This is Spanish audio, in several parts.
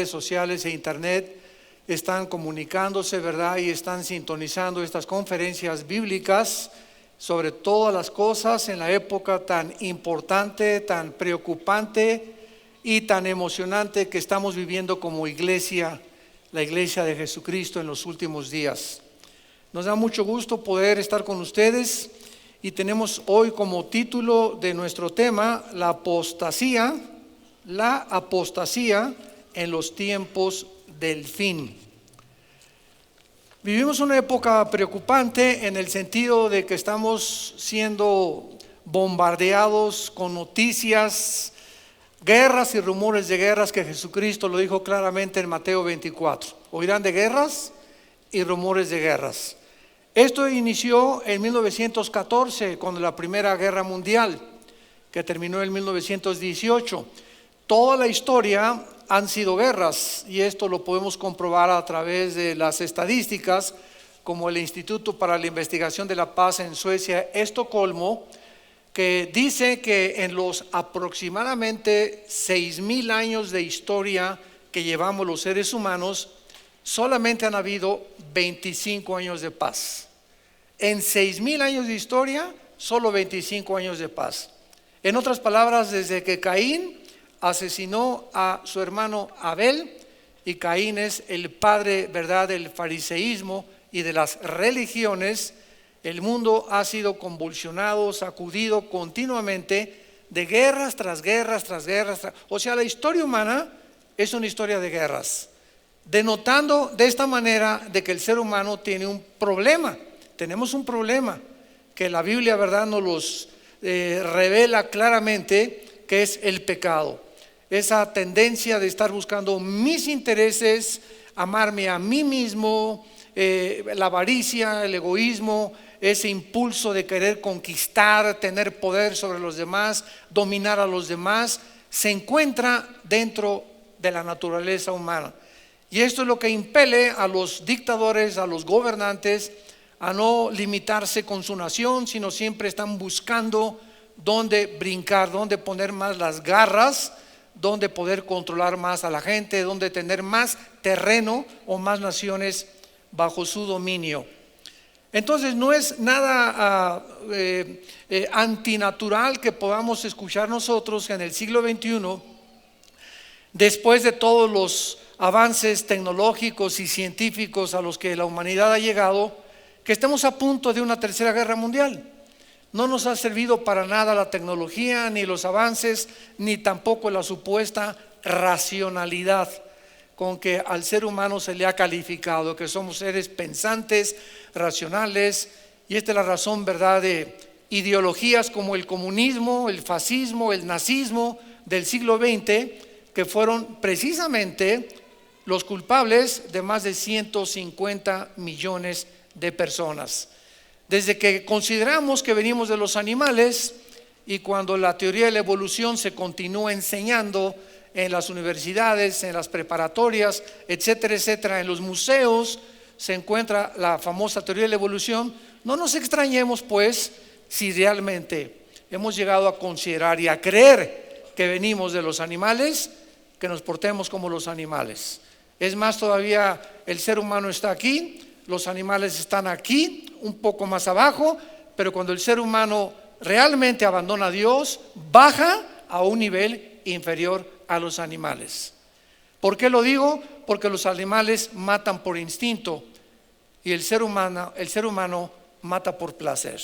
redes sociales e internet están comunicándose, ¿verdad? Y están sintonizando estas conferencias bíblicas sobre todas las cosas en la época tan importante, tan preocupante y tan emocionante que estamos viviendo como iglesia, la iglesia de Jesucristo en los últimos días. Nos da mucho gusto poder estar con ustedes y tenemos hoy como título de nuestro tema la apostasía en los tiempos del fin. Vivimos una época preocupante en el sentido de que estamos siendo bombardeados con noticias, guerras y rumores de guerras, que Jesucristo lo dijo claramente en Mateo 24. Oirán de guerras y rumores de guerras. Esto inició en 1914 con la Primera Guerra Mundial, que terminó en 1918. Toda la historia han sido guerras, y esto lo podemos comprobar a través de las estadísticas, como el Instituto para la Investigación de la Paz en Suecia, Estocolmo, que dice que en los aproximadamente 6,000 años de historia que llevamos los seres humanos, solamente han habido 25 años de paz. En 6,000 años de historia, solo 25 años de paz. En otras palabras, desde que Caín asesinó a su hermano Abel, y Caín es el padre, ¿verdad?, del fariseísmo y de las religiones, el mundo ha sido convulsionado, sacudido continuamente de guerras tras guerras tras guerras. O sea, la historia humana es una historia de guerras, denotando de esta manera de que el ser humano tiene un problema. Tenemos un problema que la Biblia, ¿verdad?, nos los revela claramente, que es el pecado. Esa tendencia de estar buscando mis intereses, amarme a mí mismo, la avaricia, el egoísmo, ese impulso de querer conquistar, tener poder sobre los demás, dominar a los demás, se encuentra dentro de la naturaleza humana. Y esto es lo que impele a los dictadores, a los gobernantes, a no limitarse con su nación, sino siempre están buscando dónde brincar, dónde poner más las garras, dónde poder controlar más a la gente, dónde tener más terreno o más naciones bajo su dominio. Entonces no es nada antinatural que podamos escuchar nosotros en el siglo XXI, después de todos los avances tecnológicos y científicos a los que la humanidad ha llegado, que estemos a punto de una tercera guerra mundial. No nos ha servido para nada la tecnología, ni los avances, ni tampoco la supuesta racionalidad con que al ser humano se le ha calificado, que somos seres pensantes, racionales. Y esta es la razón, ¿verdad?, de ideologías como el comunismo, el fascismo, el nazismo del siglo XX, que fueron precisamente los culpables de más de 150 millones de personas. Desde que consideramos que venimos de los animales, y cuando la teoría de la evolución se continúa enseñando en las universidades, en las preparatorias, etcétera, etcétera, en los museos se encuentra la famosa teoría de la evolución, no nos extrañemos pues si realmente hemos llegado a considerar y a creer que venimos de los animales, que nos portemos como los animales. Es más, todavía el ser humano está aquí, los animales están aquí, un poco más abajo, pero cuando el ser humano realmente abandona a Dios, baja a un nivel inferior a los animales. ¿Por qué lo digo? Porque los animales matan por instinto y el ser humano mata por placer.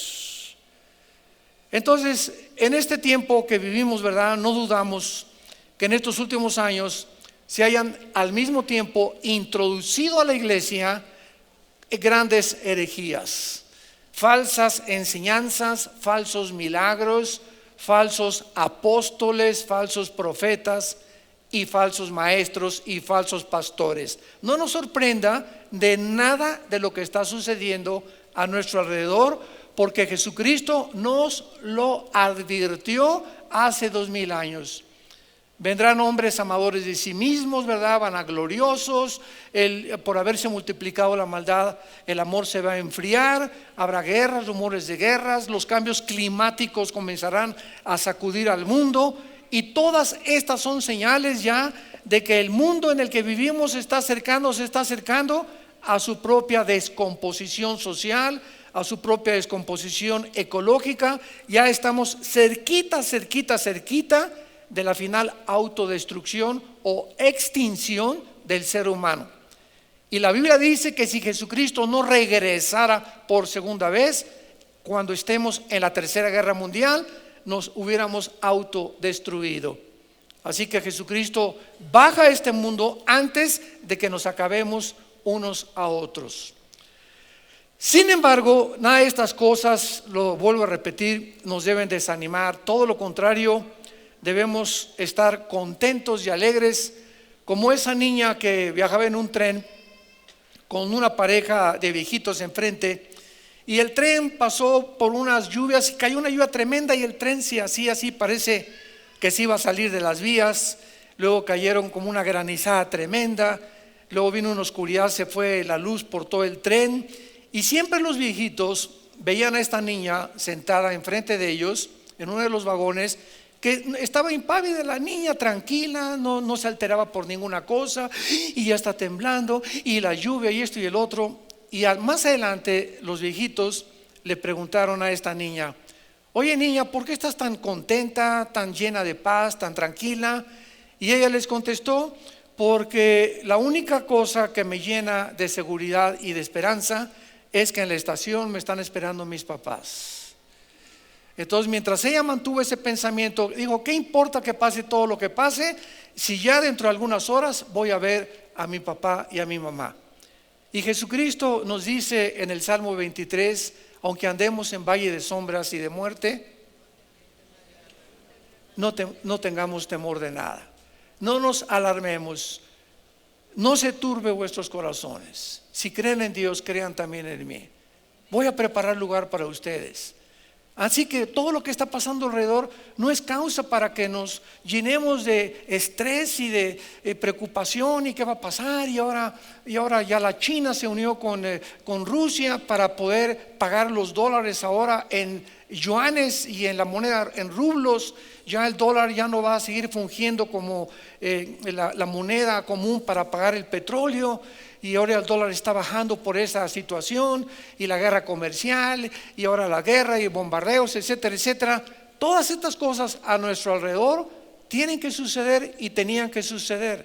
Entonces, en este tiempo que vivimos, ¿verdad?, no dudamos que en estos últimos años se hayan al mismo tiempo introducido a la iglesia grandes herejías, falsas enseñanzas, falsos milagros, falsos apóstoles, falsos profetas y falsos maestros y falsos pastores. No nos sorprenda de nada de lo que está sucediendo a nuestro alrededor, porque Jesucristo nos lo advirtió hace 2000 años. Vendrán hombres amadores de sí mismos, ¿verdad?, vanagloriosos. Por haberse multiplicado la maldad, el amor se va a enfriar. Habrá guerras, rumores de guerras. Los cambios climáticos comenzarán a sacudir al mundo. Y todas estas son señales ya de que el mundo en el que vivimos se está acercando a su propia descomposición social, a su propia descomposición ecológica. Ya estamos cerquita de la final autodestrucción o extinción del ser humano. Y la Biblia dice que si Jesucristo no regresara por segunda vez, cuando estemos en la tercera guerra mundial, nos hubiéramos autodestruido. Así que Jesucristo baja a este mundo antes de que nos acabemos unos a otros. Sin embargo, nada de estas cosas, lo vuelvo a repetir, nos deben desanimar. Todo lo contrario, debemos estar contentos y alegres, como esa niña que viajaba en un tren con una pareja de viejitos enfrente, y el tren pasó por unas lluvias, cayó una lluvia tremenda y el tren se hacía así, parece que se iba a salir de las vías. Luego cayeron como una granizada tremenda, luego vino una oscuridad, se fue la luz por todo el tren, y siempre los viejitos veían a esta niña sentada enfrente de ellos en uno de los vagones, que estaba impávida la niña, tranquila, no se alteraba por ninguna cosa, y ya está temblando, y la lluvia y esto y el otro. Y más adelante los viejitos le preguntaron a esta niña: oye niña, ¿por qué estás tan contenta, tan llena de paz, tan tranquila? Y ella les contestó: porque la única cosa que me llena de seguridad y de esperanza es que en la estación me están esperando mis papás. Entonces, mientras ella mantuvo ese pensamiento, dijo: ¿qué importa que pase todo lo que pase, si ya dentro de algunas horas voy a ver a mi papá y a mi mamá? Y Jesucristo nos dice en el Salmo 23: aunque andemos en valle de sombras y de muerte, no tengamos temor de nada, no nos alarmemos, no se turbe vuestros corazones. Si creen en Dios, crean también en mí. Voy a preparar lugar para ustedes. Así que todo lo que está pasando alrededor no es causa para que nos llenemos de estrés y de preocupación y qué va a pasar. Y ahora ya la China se unió con Rusia para poder pagar los dólares ahora en yuanes y en la moneda en rublos. Ya el dólar ya no va a seguir fungiendo como la moneda común para pagar el petróleo. Y ahora el dólar está bajando por esa situación, y la guerra comercial, y ahora la guerra y bombardeos, etcétera, etcétera. Todas estas cosas a nuestro alrededor tienen que suceder y tenían que suceder,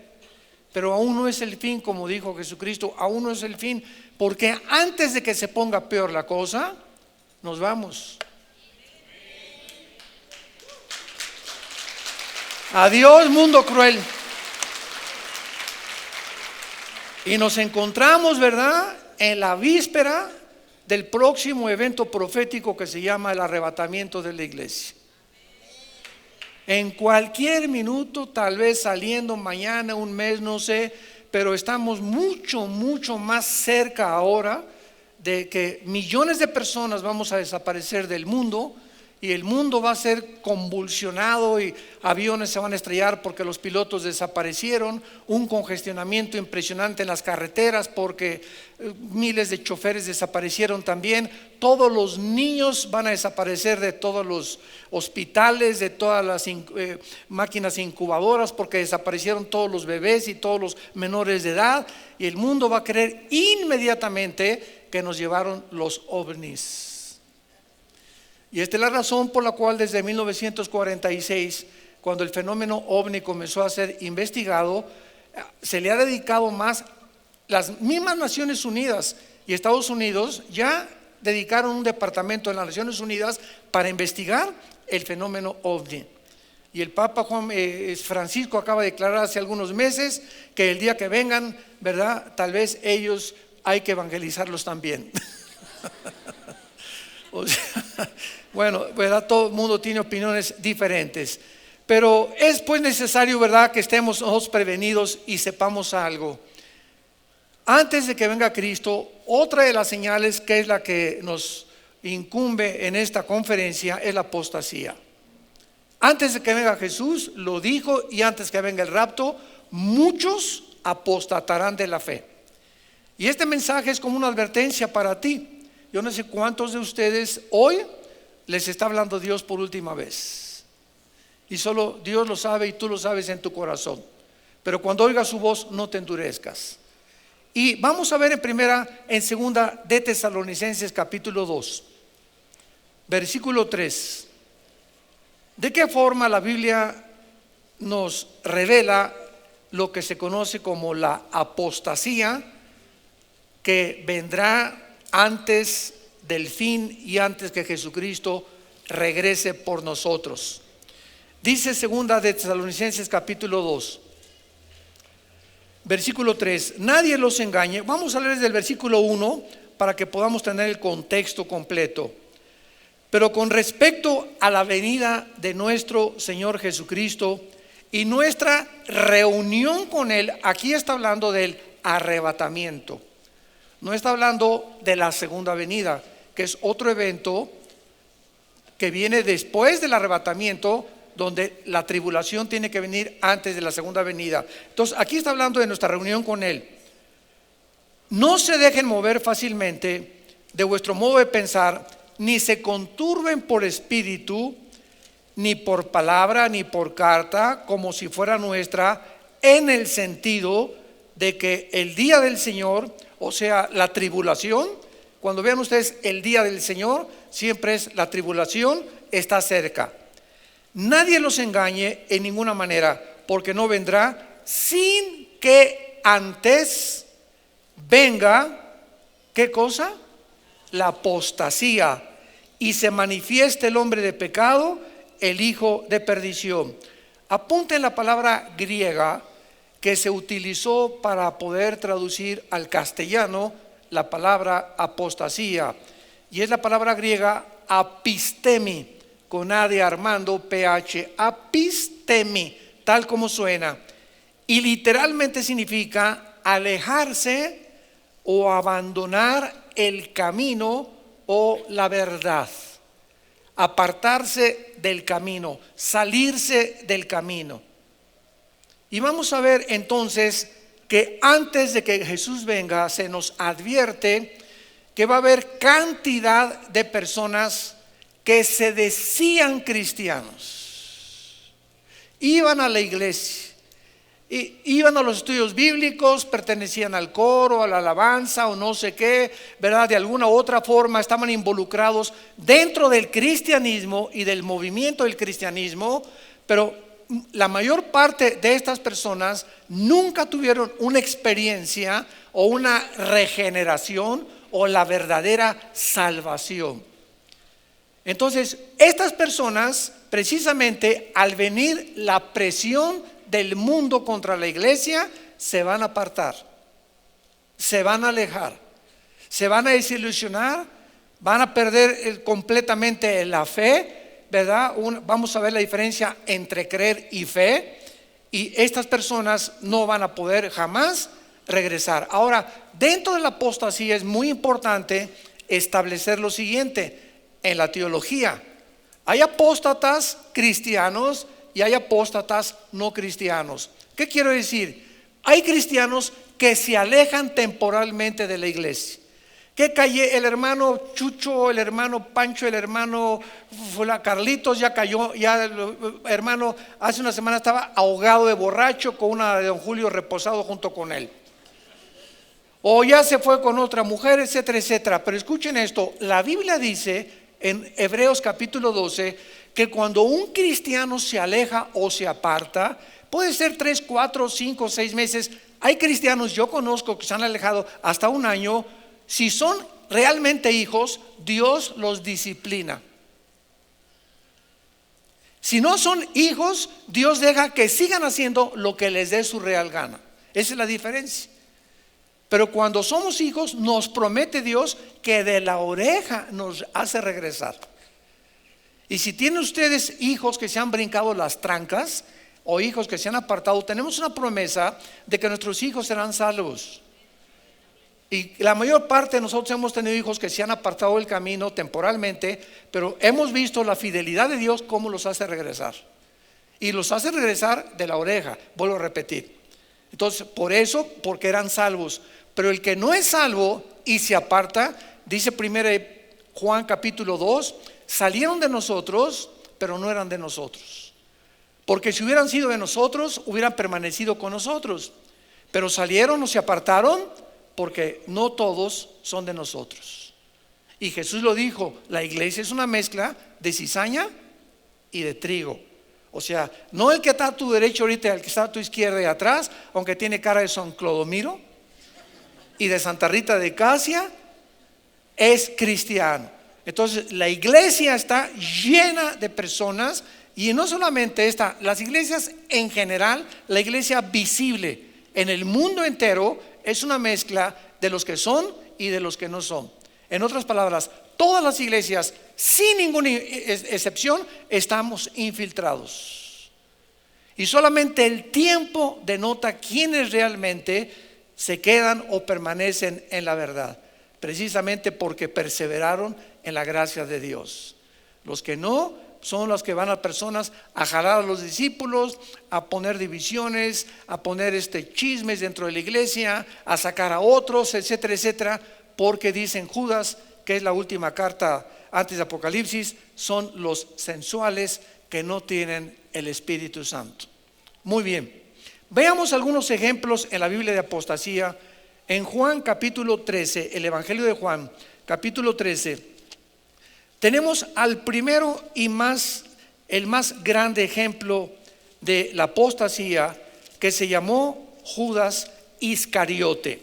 pero aún no es el fin, como dijo Jesucristo. Aún no es el fin, porque antes de que se ponga peor la cosa, nos vamos. Adiós, mundo cruel. Y nos encontramos, ¿verdad?, en la víspera del próximo evento profético que se llama el arrebatamiento de la iglesia. En cualquier minuto, tal vez saliendo mañana, un mes, no sé, pero estamos mucho más cerca ahora de que millones de personas vamos a desaparecer del mundo. Y el mundo va a ser convulsionado y aviones se van a estrellar porque los pilotos desaparecieron, un congestionamiento impresionante en las carreteras porque miles de choferes desaparecieron también. Todos los niños van a desaparecer de todos los hospitales, de todas las máquinas incubadoras, porque desaparecieron todos los bebés y todos los menores de edad. Y el mundo va a creer inmediatamente que nos llevaron los ovnis. Y esta es la razón por la cual desde 1946, cuando el fenómeno ovni comenzó a ser investigado, se le ha dedicado más. Las mismas Naciones Unidas y Estados Unidos ya dedicaron un departamento en las Naciones Unidas para investigar el fenómeno ovni. Y el Papa Francisco acaba de declarar hace algunos meses que el día que vengan, ¿verdad?, tal vez ellos hay que evangelizarlos también. O sea, bueno, ¿verdad? Todo el mundo tiene opiniones diferentes, pero es pues necesario, ¿verdad?, que estemos nosotros prevenidos y sepamos algo. Antes de que venga Cristo, otra de las señales que es la que nos incumbe en esta conferencia es la apostasía. Antes de que venga Jesús, lo dijo, y antes que venga el rapto, muchos apostatarán de la fe. Y este mensaje es como una advertencia para ti. Yo no sé cuántos de ustedes hoy les está hablando Dios por última vez, y solo Dios lo sabe y tú lo sabes en tu corazón. pero cuando oigas su voz no te endurezcas. Y vamos a ver en segunda de Tesalonicenses capítulo 2, versículo 3. ¿De qué forma la Biblia nos revela lo que se conoce como la apostasía, que vendrá antes del fin y antes que Jesucristo regrese por nosotros? Dice segunda de Tesalonicenses capítulo 2, versículo 3: nadie los engañe. Vamos a leer desde el versículo 1 para que podamos tener el contexto completo. Pero con respecto a la venida de nuestro Señor Jesucristo y nuestra reunión con Él, aquí está hablando del arrebatamiento. No está hablando de la segunda venida, que es otro evento que viene después del arrebatamiento, donde la tribulación tiene que venir antes de la segunda venida. Entonces aquí está hablando de nuestra reunión con Él. No se dejen mover fácilmente de vuestro modo de pensar, ni se conturben por espíritu, ni por palabra, ni por carta, como si fuera nuestra, en el sentido de que el día del Señor, o sea, la tribulación, cuando vean ustedes el día del Señor, siempre es la tribulación, está cerca. Nadie los engañe en ninguna manera, porque no vendrá sin que antes venga, ¿qué cosa? La apostasía, y se manifieste el hombre de pecado, el hijo de perdición. Apunten la palabra griega que se utilizó para poder traducir al castellano la palabra apostasía, y es la palabra griega apistemi, con A de Armando, PH, apistemi, tal como suena, y literalmente significa alejarse o abandonar el camino o la verdad, apartarse del camino, salirse del camino. Y vamos a ver entonces que antes de que Jesús venga se nos advierte que va a haber cantidad de personas que se decían cristianos, iban a la iglesia, iban a los estudios bíblicos, pertenecían al coro, a la alabanza o no sé qué, ¿verdad? De alguna u otra forma estaban involucrados dentro del cristianismo y del movimiento del cristianismo, pero la mayor parte de estas personas nunca tuvieron una experiencia o una regeneración o la verdadera salvación. Entonces, estas personas, precisamente al venir la presión del mundo contra la iglesia, se van a apartar, se van a alejar, se van a desilusionar, van a perder completamente la fe, ¿verdad? Vamos a ver la diferencia entre creer y fe, y estas personas no van a poder jamás regresar. Ahora, dentro de la apostasía es muy importante establecer lo siguiente en la teología: hay apóstatas cristianos y hay apóstatas no cristianos. ¿Qué quiero decir? Hay cristianos que se alejan temporalmente de la iglesia. Que calle el hermano Chucho, el hermano Pancho, el hermano Carlitos ya cayó, ya el hermano hace una semana estaba ahogado de borracho con una de don Julio reposado junto con él. O ya se fue con otra mujer, etcétera, etcétera. Pero escuchen esto, la Biblia dice en Hebreos capítulo 12 que cuando un cristiano se aleja o se aparta, puede ser 3, 4, 5, 6 meses. Hay cristianos, yo conozco, que se han alejado hasta un año. Si son realmente hijos, Dios los disciplina. Si no son hijos, Dios deja que sigan haciendo lo que les dé su real gana. Esa es la diferencia. Pero cuando somos hijos, nos promete Dios que de la oreja nos hace regresar. Y si tienen ustedes hijos que se han brincado las trancas o hijos que se han apartado, tenemos una promesa de que nuestros hijos serán salvos. Y la mayor parte de nosotros hemos tenido hijos que se han apartado del camino temporalmente, pero hemos visto la fidelidad de Dios, cómo los hace regresar. Y los hace regresar de la oreja, vuelvo a repetir. Entonces, por eso, porque eran salvos. Pero el que no es salvo y se aparta, dice 1 Juan capítulo 2, salieron de nosotros, pero no eran de nosotros. porque si hubieran sido de nosotros, hubieran permanecido con nosotros. Pero salieron o se apartaron porque no todos son de nosotros. Y Jesús lo dijo, la iglesia es una mezcla de cizaña y de trigo. O sea, no el que está a tu derecha ahorita, el que está a tu izquierda y atrás, aunque tiene cara de San Clodomiro y de Santa Rita de Casia, es cristiano. Entonces la iglesia está llena de personas, y no solamente esta, las iglesias en general, la iglesia visible en el mundo entero es una mezcla de los que son y de los que no son. En otras palabras, todas las iglesias, sin ninguna excepción, estamos infiltrados. Y solamente el tiempo denota quiénes realmente se quedan o permanecen en la verdad, precisamente porque perseveraron en la gracia de Dios. Los que no son los que van a personas a jalar a los discípulos, a poner divisiones, a poner chismes dentro de la iglesia, a sacar a otros, etcétera, etcétera, porque dicen Judas, que es la última carta antes de Apocalipsis, son los sensuales que no tienen el Espíritu Santo. Muy bien, veamos algunos ejemplos en la Biblia de apostasía. En Juan capítulo 13, el Evangelio de Juan capítulo 13, tenemos al primero y el más grande ejemplo de la apostasía, que se llamó Judas Iscariote.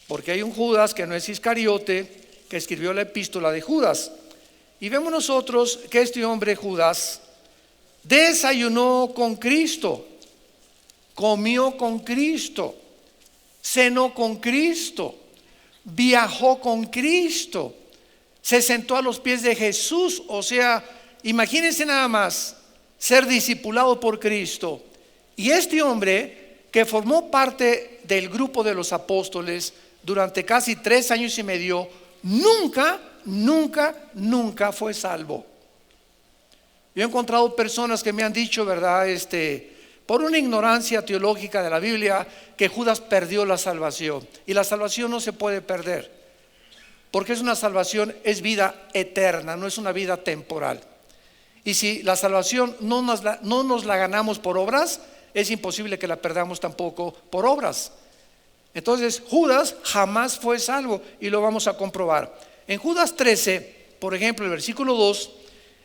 Porque hay un Judas que no es Iscariote, que escribió la epístola de Judas. Y vemos nosotros que este hombre Judas desayunó con Cristo, comió con Cristo, cenó con Cristo, viajó con Cristo, se sentó a los pies de Jesús. O sea, imagínense nada más ser discipulado por Cristo. Y este hombre, que formó parte del grupo de los apóstoles durante casi 3 años y medio, nunca fue salvo. Yo he encontrado personas que me han dicho, ¿verdad? Por una ignorancia teológica de la Biblia, que Judas perdió la salvación. Y la salvación no se puede perder, porque es una salvación, es vida eterna, no es una vida temporal. Y si la salvación no nos la ganamos por obras, es imposible que la perdamos tampoco por obras. Entonces Judas jamás fue salvo, y lo vamos a comprobar. En Judas 13, por ejemplo, el versículo 2,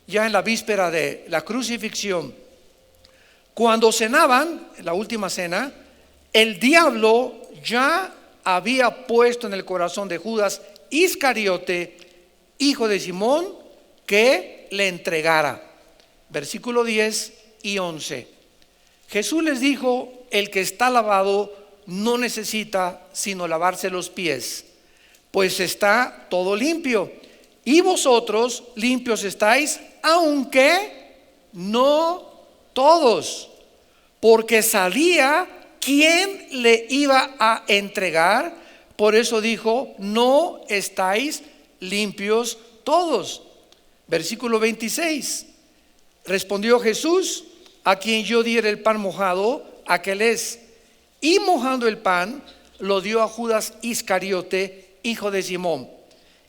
ya en la víspera de la crucifixión, cuando cenaban, en la última cena, el diablo ya había puesto en el corazón de Judas Iscariote, hijo de Simón, que le entregara. Versículo 10 y 11. Jesús les dijo: el que está lavado no necesita sino lavarse los pies, pues está todo limpio. Y vosotros limpios estáis, aunque no todos, porque sabía quién le iba a entregar. Por eso dijo: no estáis limpios todos. Versículo 26. Respondió Jesús: a quien yo diera el pan mojado, aquel es. Y mojando el pan, lo dio a Judas Iscariote, hijo de Simón.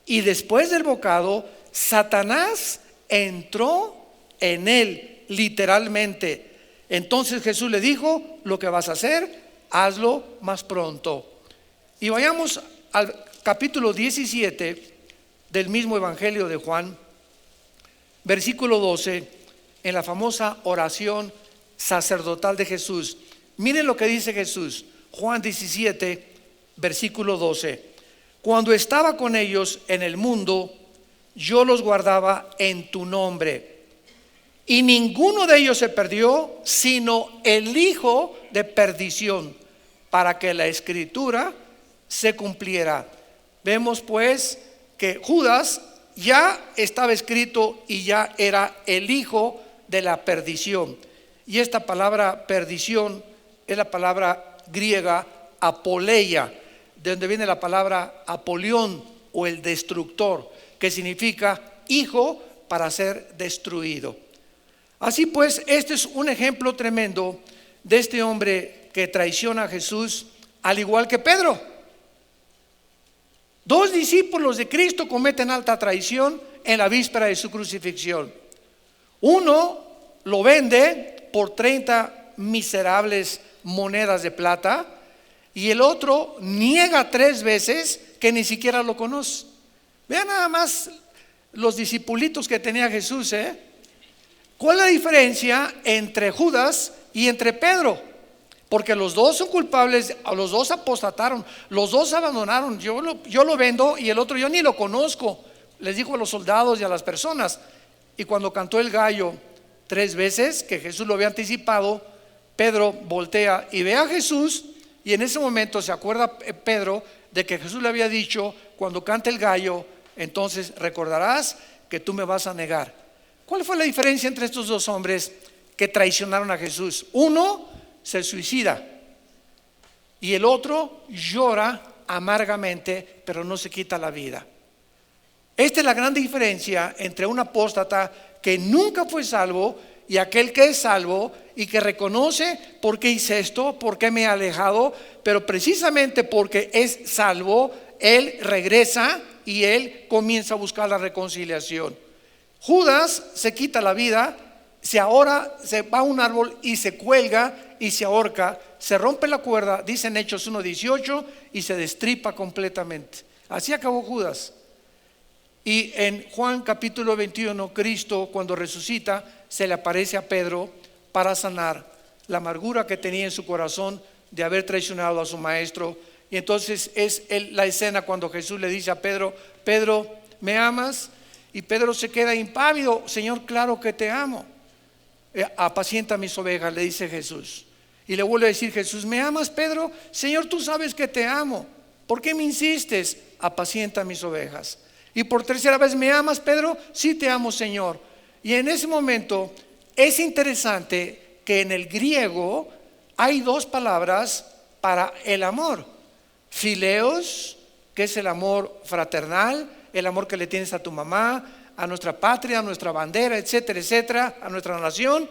Y después del bocado, Satanás entró en él, literalmente. Entonces Jesús le dijo: lo que vas a hacer, hazlo más pronto. Y vayamos al capítulo 17 del mismo Evangelio de Juan, versículo 12, en la famosa oración sacerdotal de Jesús. Miren lo que dice Jesús, Juan 17, versículo 12. Cuando estaba con ellos en el mundo, yo los guardaba en tu nombre, y ninguno de ellos se perdió, sino el hijo de perdición, para que la escritura se cumpliera. Vemos pues que Judas ya estaba escrito y ya era el hijo de la perdición. Y esta palabra perdición es la palabra griega apoleia, de donde viene la palabra Apolión, o el destructor, que significa hijo para ser destruido. Así pues, este es un ejemplo tremendo de este hombre que traiciona a Jesús, al igual que Pedro. 2 discípulos de Cristo cometen alta traición en la víspera de su crucifixión. Uno lo vende por 30 miserables monedas de plata, y el otro niega 3 veces que ni siquiera lo conoce. Vean nada más los discipulitos que tenía Jesús, ¿eh? ¿Cuál es la diferencia entre Judas y entre Pedro? Porque los dos son culpables, los dos apostataron, los dos abandonaron. Yo lo vendo y el otro yo ni lo conozco, les dijo a los soldados y a las personas. Y cuando cantó el gallo 3 veces, que Jesús lo había anticipado, Pedro voltea y ve a Jesús, y en ese momento se acuerda Pedro de que Jesús le había dicho: cuando cante el gallo, entonces recordarás que tú me vas a negar. ¿Cuál fue la diferencia entre estos dos hombres que traicionaron a Jesús? Uno se suicida y el otro llora amargamente, pero no se quita la vida. Esta es la gran diferencia entre un apóstata que nunca fue salvo y aquel que es salvo y que reconoce: ¿por qué hice esto? ¿Por qué me he alejado? Pero precisamente porque es salvo, él regresa y él comienza a buscar la reconciliación. Judas se quita la vida, se va a un árbol y se cuelga y se ahorca, se rompe la cuerda, dice en Hechos 1:18, y se destripa completamente. Así acabó Judas. Y en Juan capítulo 21, Cristo, cuando resucita, se le aparece a Pedro para sanar la amargura que tenía en su corazón de haber traicionado a su maestro. Y entonces es la escena cuando Jesús le dice a Pedro: Pedro, ¿me amas? Y Pedro se queda impávido. Señor, claro que te amo. Apacienta mis ovejas, le dice Jesús. Y le vuelve a decir Jesús: ¿me amas, Pedro? Señor, tú sabes que te amo. ¿Por qué me insistes? Apacienta mis ovejas. Y por 3ª vez: ¿me amas, Pedro? Sí te amo, Señor. Y en ese momento es interesante que en el griego hay 2 palabras para el amor: fileos, que es el amor fraternal, el amor que le tienes a tu mamá, a nuestra patria, a nuestra bandera, etcétera, etcétera, a nuestra nación.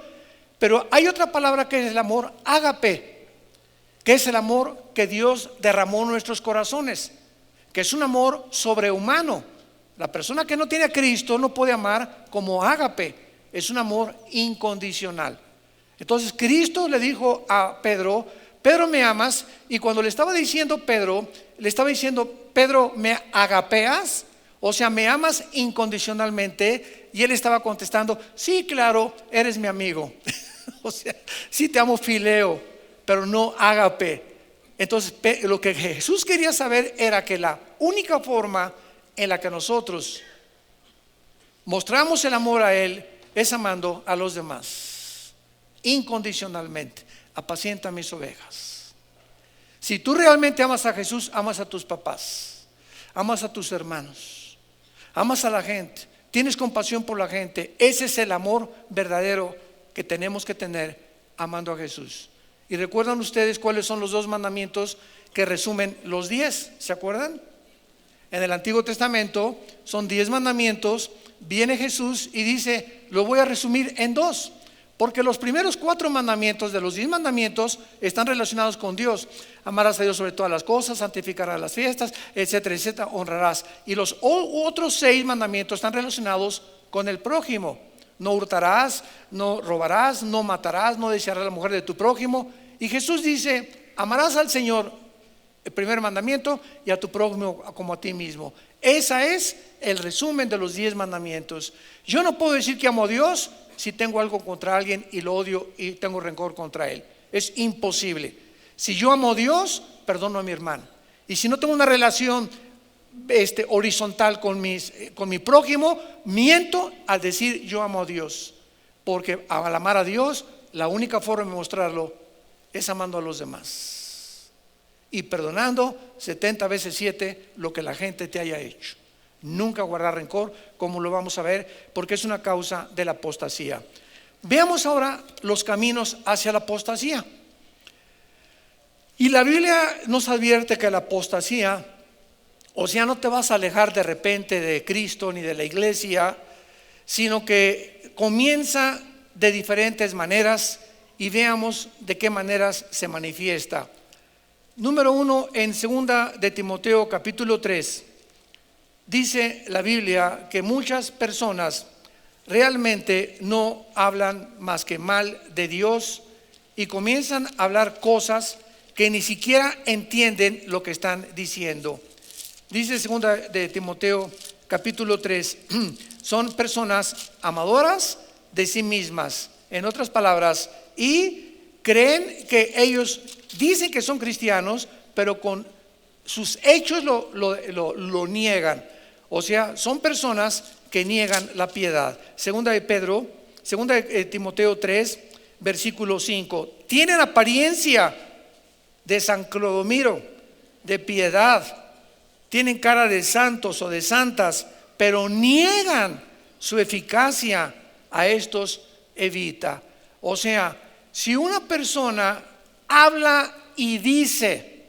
Pero hay otra palabra que es el amor ágape, que es el amor que Dios derramó en nuestros corazones, que es un amor sobrehumano. La persona que no tiene a Cristo no puede amar como ágape, es un amor incondicional. Entonces Cristo le dijo a Pedro: Pedro, ¿me amas? Y cuando le estaba diciendo Pedro, le estaba diciendo: Pedro, ¿me agapeas? O sea, ¿me amas incondicionalmente? Y él estaba contestando: sí, claro, eres mi amigo. O sea, sí te amo, fileo, pero no ágape. Entonces lo que Jesús quería saber era que la única forma en la que nosotros mostramos el amor a Él es amando a los demás incondicionalmente. Apacienta mis ovejas. Si tú realmente amas a Jesús, amas a tus papás, amas a tus hermanos, amas a la gente, tienes compasión por la gente. Ese es el amor verdadero que tenemos que tener amando a Jesús. Y recuerdan ustedes cuáles son los 2 mandamientos que resumen los 10, ¿se acuerdan? En el Antiguo Testamento son 10 mandamientos. Viene Jesús y dice: lo voy a resumir en 2, porque los primeros 4 mandamientos de los 10 mandamientos están relacionados con Dios. Amarás a Dios sobre todas las cosas, santificarás las fiestas, etcétera, etcétera, honrarás. Y los otros 6 mandamientos están relacionados con el prójimo: no hurtarás, no robarás, no matarás, no desearás a la mujer de tu prójimo. Y Jesús dice: amarás al Señor, el primer mandamiento, y a tu prójimo como a ti mismo. Ese es el resumen de los 10 mandamientos. Yo no puedo decir que amo a Dios si tengo algo contra alguien y lo odio y tengo rencor contra él. Es imposible. Si yo amo a Dios, perdono a mi hermano. Y si no tengo una relación horizontal con mi prójimo, miento al decir yo amo a Dios. Porque al amar a Dios, la única forma de mostrarlo es amando a los demás y perdonando 70 veces 7 lo que la gente te haya hecho. Nunca guardar rencor, como lo vamos a ver, porque es una causa de la apostasía. Veamos ahora los caminos hacia la apostasía. Y la Biblia nos advierte que la apostasía, o sea, no te vas a alejar de repente de Cristo ni de la iglesia, sino que comienza de diferentes maneras, y veamos de qué maneras se manifiesta. Número 1, en 2 de Timoteo capítulo 3, dice la Biblia que muchas personas realmente no hablan más que mal de Dios y comienzan a hablar cosas que ni siquiera entienden lo que están diciendo. Dice 2 de Timoteo capítulo 3, son personas amadoras de sí mismas, en otras palabras, y creen que ellos dicen que son cristianos, pero con sus hechos lo niegan. O sea, son personas que niegan la piedad. Segunda de Timoteo 3, versículo 5. Tienen apariencia de San Clodomiro, de piedad. Tienen cara de santos o de santas, pero niegan su eficacia. A estos evita. O sea, si una persona habla y dice,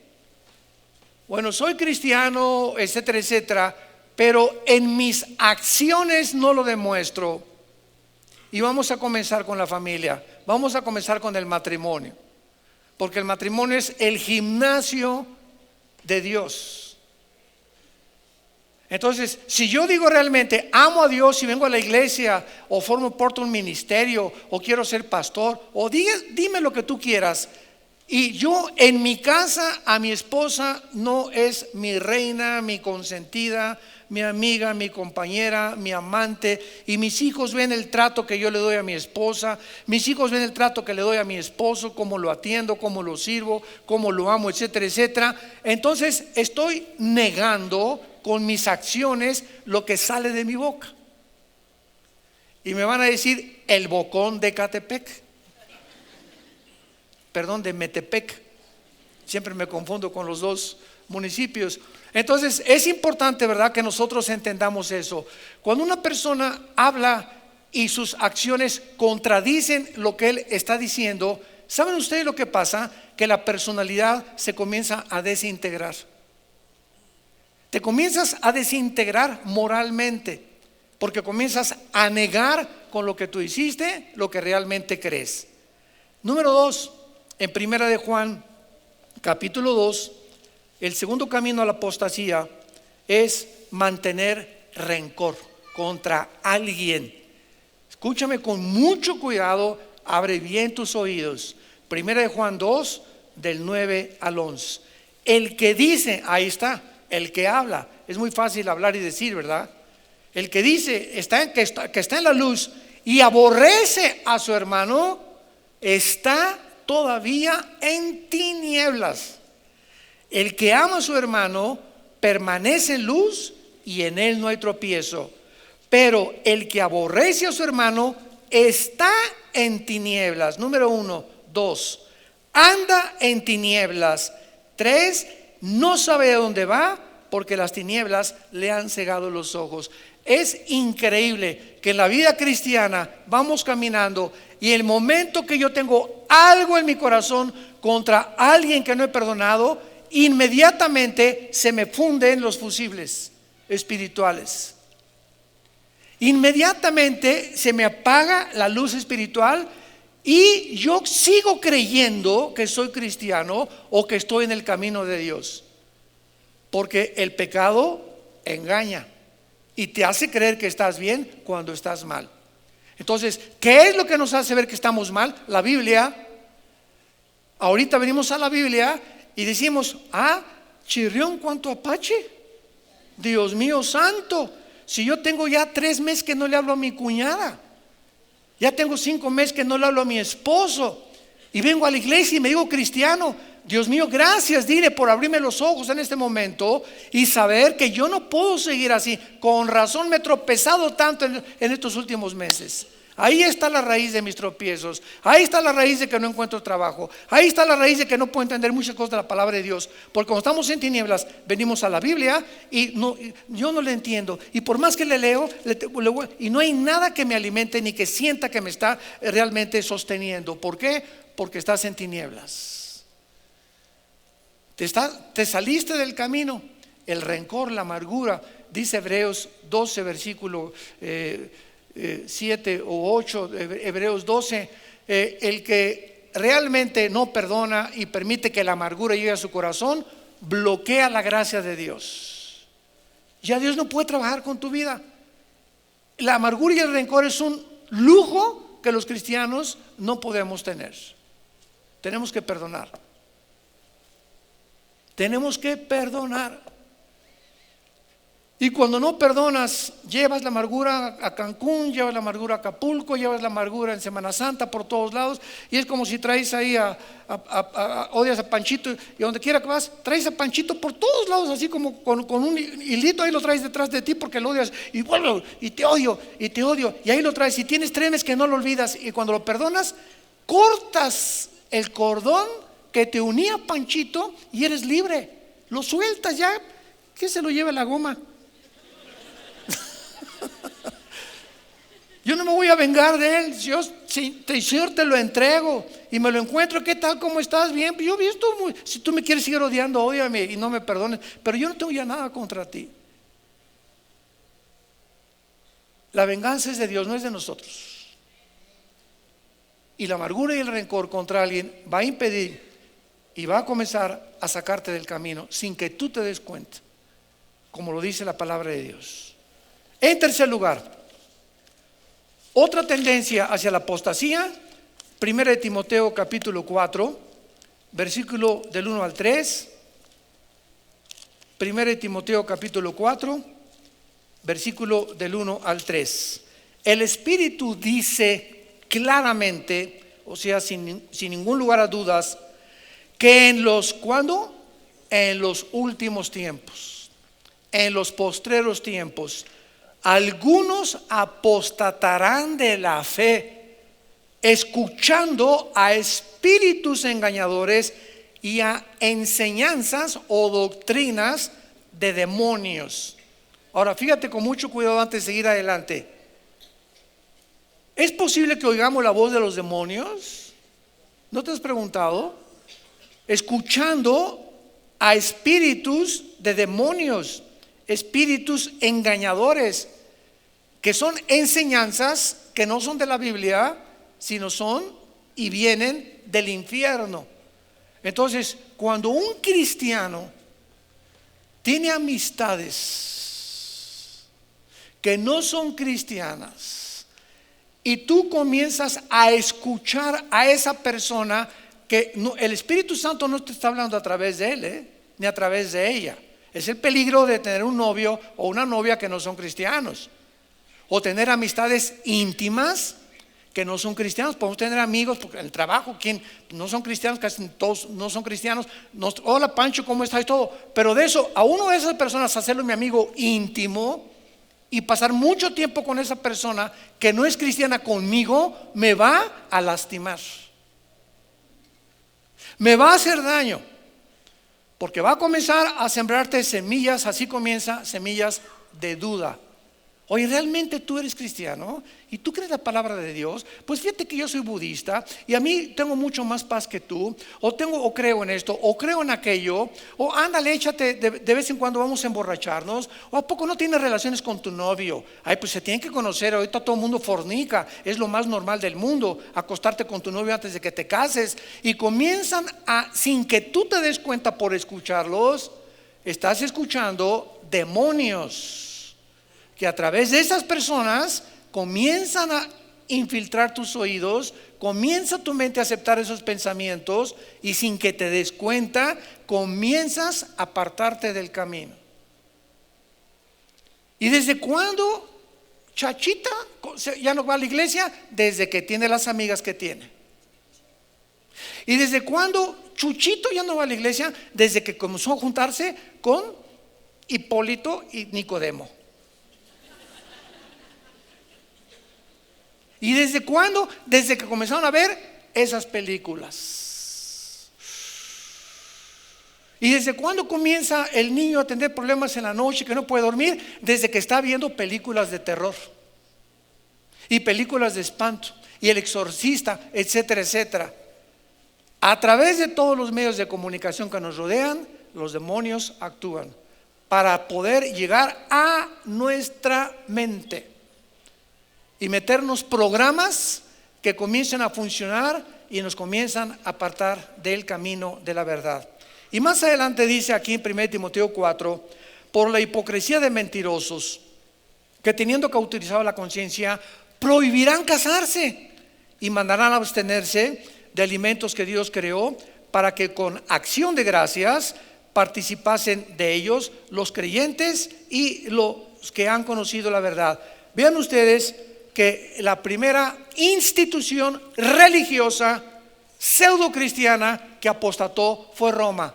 bueno, soy cristiano, etcétera, etcétera, pero en mis acciones no lo demuestro, y vamos a comenzar con la familia, vamos a comenzar con el matrimonio, porque el matrimonio es el gimnasio de Dios. Entonces, si yo digo realmente amo a Dios y vengo a la iglesia o formo parte de un ministerio o quiero ser pastor o dime lo que tú quieras, y yo en mi casa a mi esposa no es mi reina, mi consentida, mi amiga, mi compañera, mi amante, y mis hijos ven el trato que yo le doy a mi esposa, mis hijos ven el trato que le doy a mi esposo, cómo lo atiendo, cómo lo sirvo, cómo lo amo, etcétera, etcétera, entonces estoy negando con mis acciones lo que sale de mi boca. Y me van a decir el bocón de Catepec, perdón, de Metepec, siempre me confundo con los dos municipios. Entonces es importante, ¿verdad?, que nosotros entendamos eso. Cuando una persona habla y sus acciones contradicen lo que él está diciendo, ¿saben ustedes lo que pasa? Que la personalidad se comienza a desintegrar. Te comienzas a desintegrar moralmente, porque comienzas a negar con lo que tú hiciste lo que realmente crees. Número 2, en Primera de Juan capítulo 2, el segundo camino a la apostasía es mantener rencor contra alguien. Escúchame con mucho cuidado, abre bien tus oídos. Primera de Juan 2, del 9 al 11. El que dice, ahí está, el que habla, es muy fácil hablar y decir, ¿verdad? El que dice que está en la luz y aborrece a su hermano, está todavía en tinieblas. El que ama a su hermano permanece en luz y en él no hay tropiezo. Pero el que aborrece a su hermano está en tinieblas. Número 1, 2, anda en tinieblas. 3, no sabe a dónde va porque las tinieblas le han cegado los ojos. Es increíble que en la vida cristiana vamos caminando y el momento que yo tengo algo en mi corazón contra alguien que no he perdonado, inmediatamente se me funden los fusibles espirituales. Inmediatamente se me apaga la luz espiritual y yo sigo creyendo que soy cristiano o que estoy en el camino de Dios. Porque el pecado engaña y te hace creer que estás bien cuando estás mal. Entonces, ¿qué es lo que nos hace ver que estamos mal? La Biblia. Ahorita venimos a la Biblia y decimos, chirrión, cuánto apache. Dios mío santo, si yo tengo ya 3 meses que no le hablo a mi cuñada, ya tengo 5 meses que no le hablo a mi esposo, y vengo a la iglesia y me digo cristiano. Dios mío, gracias, dile, por abrirme los ojos en este momento y saber que yo no puedo seguir así. Con razón me he tropezado tanto en estos últimos meses. Ahí está la raíz de mis tropiezos. Ahí está la raíz de que no encuentro trabajo. Ahí está la raíz de que no puedo entender muchas cosas de la palabra de Dios. Porque cuando estamos en tinieblas, venimos a la Biblia y yo no le entiendo. Y por más que le leo, y no hay nada que me alimente ni que sienta que me está realmente sosteniendo. ¿Por qué? Porque estás en tinieblas. Te saliste del camino. El rencor, la amargura, dice Hebreos 12, versículo 7 o 8, Hebreos 12, el que realmente no perdona y permite que la amargura llegue a su corazón, bloquea la gracia de Dios. Ya Dios no puede trabajar con tu vida. La amargura y el rencor es un lujo que los cristianos no podemos tener. Tenemos que perdonar. Tenemos que perdonar. Y cuando no perdonas, llevas la amargura a Cancún, llevas la amargura a Acapulco, llevas la amargura en Semana Santa por todos lados. Y es como si traes ahí odias a Panchito, y donde quiera que vas, traes a Panchito por todos lados, así como con un hilito, ahí lo traes detrás de ti porque lo odias. Y bueno, y te odio, y ahí lo traes. Y tienes 3 meses que no lo olvidas. Y cuando lo perdonas, cortas el cordón que te unía a Panchito y eres libre. Lo sueltas ya, que se lo lleve la goma. Yo no me voy a vengar de él. Señor, te lo entrego y me lo encuentro. ¿Qué tal? ¿Cómo estás? Bien. Yo vi esto si tú me quieres seguir odiando, ódiame y no me perdones, pero yo no tengo ya nada contra ti. La venganza es de Dios, no es de nosotros. Y la amargura y el rencor contra alguien va a impedir y va a comenzar a sacarte del camino sin que tú te des cuenta, como lo dice la palabra de Dios. En tercer lugar, otra tendencia hacia la apostasía, 1 Timoteo capítulo 4, versículo del 1 al 3. 1 Timoteo capítulo 4, versículo del 1 al 3. El Espíritu dice claramente, o sea, sin ningún lugar a dudas, que ¿cuándo? En los últimos tiempos, en los postreros tiempos, algunos apostatarán de la fe, escuchando a espíritus engañadores y a enseñanzas o doctrinas de demonios. Ahora, fíjate con mucho cuidado antes de seguir adelante. ¿Es posible que oigamos la voz de los demonios? ¿No te has preguntado? Escuchando a espíritus de demonios, espíritus engañadores, que son enseñanzas que no son de la Biblia, sino son y vienen del infierno. Entonces, cuando un cristiano tiene amistades que no son cristianas y tú comienzas a escuchar a esa persona, que el Espíritu Santo no te está hablando a través de él, ni a través de ella. Es el peligro de tener un novio o una novia que no son cristianos, o tener amistades íntimas que no son cristianos. Podemos tener amigos porque en el trabajo, quien no son cristianos, casi todos no son cristianos. Hola Pancho, ¿cómo estás? Y todo. Pero de eso, a uno de esas personas, hacerlo mi amigo íntimo y pasar mucho tiempo con esa persona que no es cristiana conmigo, me va a lastimar, me va a hacer daño, porque va a comenzar a sembrarte semillas. Así comienza, semillas de duda. Oye, ¿realmente tú eres cristiano? ¿Y tú crees la palabra de Dios? Pues fíjate que yo soy budista y a mí tengo mucho más paz que tú, o creo en esto, o creo en aquello, o ándale, échate, de vez en cuando vamos a emborracharnos, o ¿a poco no tienes relaciones con tu novio? Ay, pues se tienen que conocer, ahorita todo el mundo fornica, es lo más normal del mundo, acostarte con tu novio antes de que te cases. Y comienzan sin que tú te des cuenta por escucharlos, estás escuchando demonios que a través de esas personas comienzan a infiltrar tus oídos, comienza tu mente a aceptar esos pensamientos y sin que te des cuenta comienzas a apartarte del camino. ¿Y desde cuándo Chachita ya no va a la iglesia? Desde que tiene las amigas que tiene. ¿Y desde cuándo Chuchito ya no va a la iglesia? Desde que comenzó a juntarse con Hipólito y Nicodemo. ¿Y desde cuándo? Desde que comenzaron a ver esas películas. ¿Y desde cuándo comienza el niño a tener problemas en la noche, que no puede dormir? Desde que está viendo películas de terror y películas de espanto y El Exorcista, etcétera, etcétera. A través de todos los medios de comunicación que nos rodean, los demonios actúan para poder llegar a nuestra mente y meternos programas que comiencen a funcionar y nos comienzan a apartar del camino de la verdad. Y más adelante dice aquí en 1 Timoteo 4, por la hipocresía de mentirosos que teniendo cauterizado la conciencia, prohibirán casarse y mandarán a abstenerse de alimentos que Dios creó, para que con acción de gracias participasen de ellos los creyentes y los que han conocido la verdad. Vean ustedes que la primera institución religiosa pseudo cristiana que apostató fue Roma.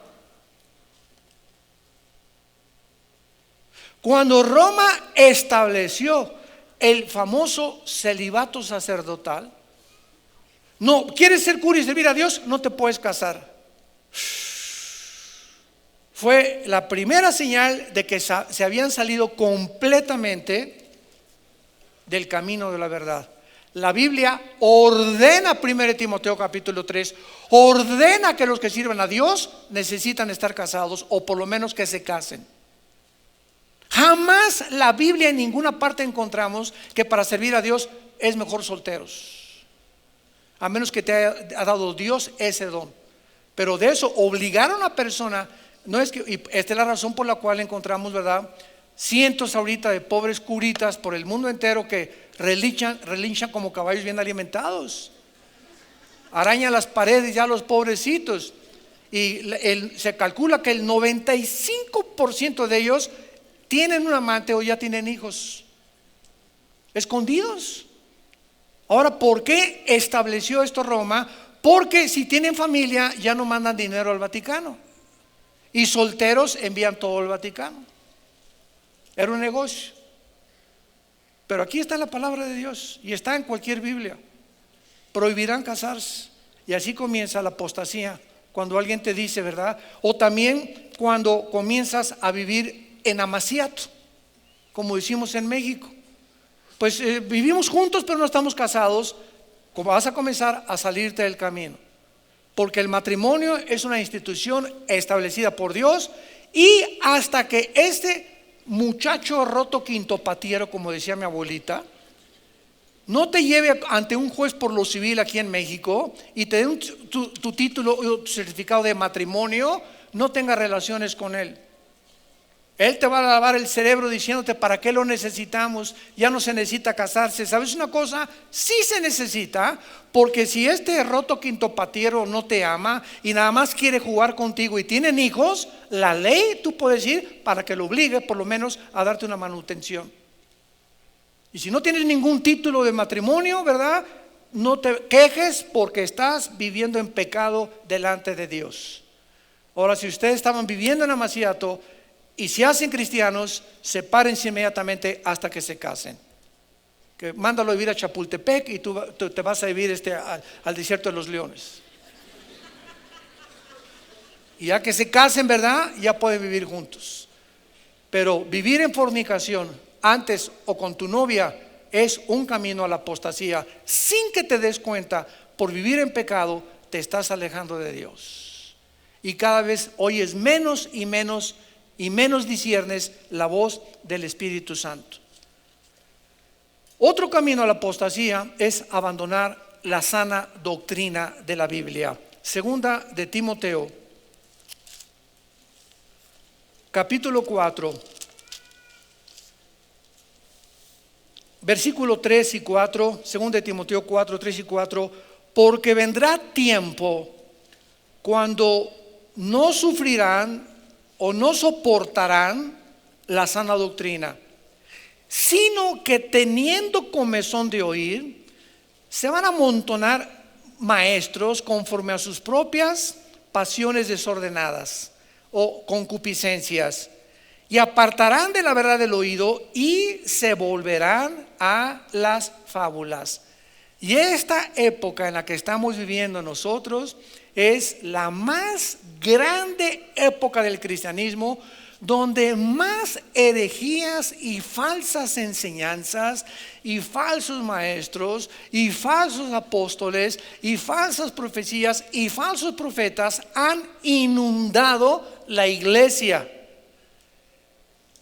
Cuando Roma estableció el famoso celibato sacerdotal, no, ¿quieres ser cura y servir a Dios? No te puedes casar. Fue la primera señal de que se habían salido completamente del camino de la verdad. La Biblia ordena, 1 Timoteo capítulo 3, ordena que los que sirvan a Dios necesitan estar casados, o por lo menos que se casen. Jamás la Biblia en ninguna parte encontramos que para servir a Dios es mejor solteros, a menos que te haya dado Dios ese don. Pero de eso obligar a una persona, no es que, y esta es la razón por la cual encontramos, ¿verdad?, cientos ahorita de pobres curitas por el mundo entero que relinchan como caballos bien alimentados, arañan las paredes ya los pobrecitos, y se calcula que el 95% de ellos tienen un amante o ya tienen hijos escondidos. Ahora, ¿por qué estableció esto Roma? Porque si tienen familia ya no mandan dinero al Vaticano, y solteros envían todo al Vaticano. Era un negocio. Pero aquí está la palabra de Dios y está en cualquier Biblia. Prohibirán casarse, y así comienza la apostasía. Cuando alguien te dice, ¿verdad? O también cuando comienzas a vivir en amaciato, como decimos en México. Pues vivimos juntos pero no estamos casados. Como vas a comenzar a salirte del camino, porque el matrimonio es una institución establecida por Dios, y hasta que este muchacho roto quintopatiero, como decía mi abuelita, no te lleve ante un juez por lo civil aquí en México y te dé tu título o tu certificado de matrimonio, no tengas relaciones con él. Él te va a lavar el cerebro diciéndote para qué lo necesitamos, ya no se necesita casarse. ¿Sabes una cosa? Sí se necesita, porque si este roto quintopatiero no te ama y nada más quiere jugar contigo y tienen hijos, la ley tú puedes ir para que lo obligue por lo menos a darte una manutención. Y si no tienes ningún título de matrimonio, ¿verdad?, no te quejes porque estás viviendo en pecado delante de Dios. Ahora, si ustedes estaban viviendo en amaciato y se hacen cristianos, sepárense inmediatamente hasta que se casen. Que mándalo a vivir a Chapultepec y tú te vas a vivir al desierto de los leones. Y ya que se casen, ¿verdad?, ya pueden vivir juntos. Pero vivir en fornicación antes o con tu novia es un camino a la apostasía. Sin que te des cuenta, por vivir en pecado te estás alejando de Dios, y cada vez oyes menos y menos y menos disciernes la voz del Espíritu Santo. Otro camino a la apostasía es abandonar la sana doctrina de la Biblia. Segunda de Timoteo capítulo 4, versículo 3 y 4, segunda de Timoteo 4, 3 y 4, porque vendrá tiempo cuando no sufrirán o no soportarán la sana doctrina, sino que teniendo comezón de oír, se van a amontonar maestros conforme a sus propias pasiones desordenadas o concupiscencias, y apartarán de la verdad del oído y se volverán a las fábulas. Y esta época en la que estamos viviendo nosotros es la más grande época del cristianismo, donde más herejías y falsas enseñanzas y falsos maestros y falsos apóstoles y falsas profecías y falsos profetas han inundado la iglesia.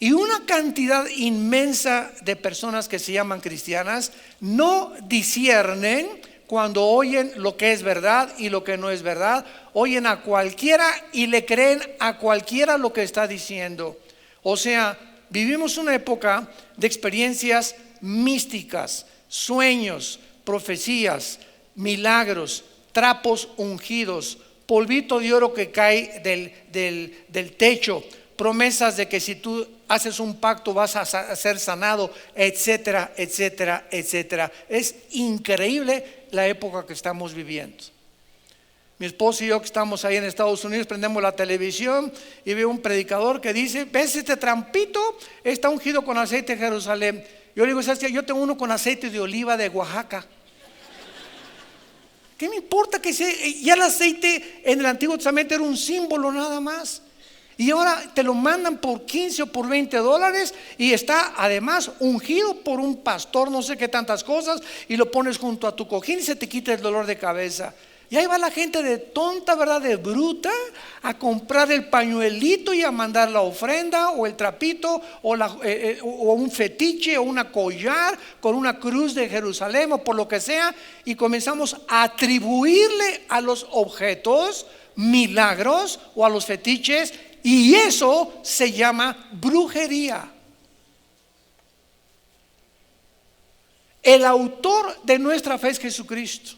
Y una cantidad inmensa de personas que se llaman cristianas no disciernen cuando oyen lo que es verdad y lo que no es verdad. Oyen a cualquiera y le creen a cualquiera lo que está diciendo. O sea, vivimos una época de experiencias místicas, sueños, profecías, milagros, trapos ungidos, polvito de oro que cae del techo, promesas de que si tú haces un pacto vas a ser sanado, etcétera, etcétera, etcétera. Es increíble la época que estamos viviendo. Mi esposo y yo, que estamos ahí en Estados Unidos, prendemos la televisión y veo un predicador que dice: ¿ves este trampito? Está ungido con aceite de Jerusalén. Yo le digo: ¿sabes qué? Yo tengo uno con aceite de oliva de Oaxaca. ¿Qué me importa que sea? Ya el aceite en el Antiguo Testamento era un símbolo nada más. Y ahora te lo mandan por 15 o por $20 y está además ungido por un pastor, no sé qué tantas cosas, y lo pones junto a tu cojín y se te quita el dolor de cabeza. Y ahí va la gente de tonta, ¿verdad?, de bruta, a comprar el pañuelito y a mandar la ofrenda o el trapito o un fetiche o una collar con una cruz de Jerusalén o por lo que sea, y comenzamos a atribuirle a los objetos milagros o a los fetiches, y eso se llama brujería. El autor de nuestra fe es Jesucristo.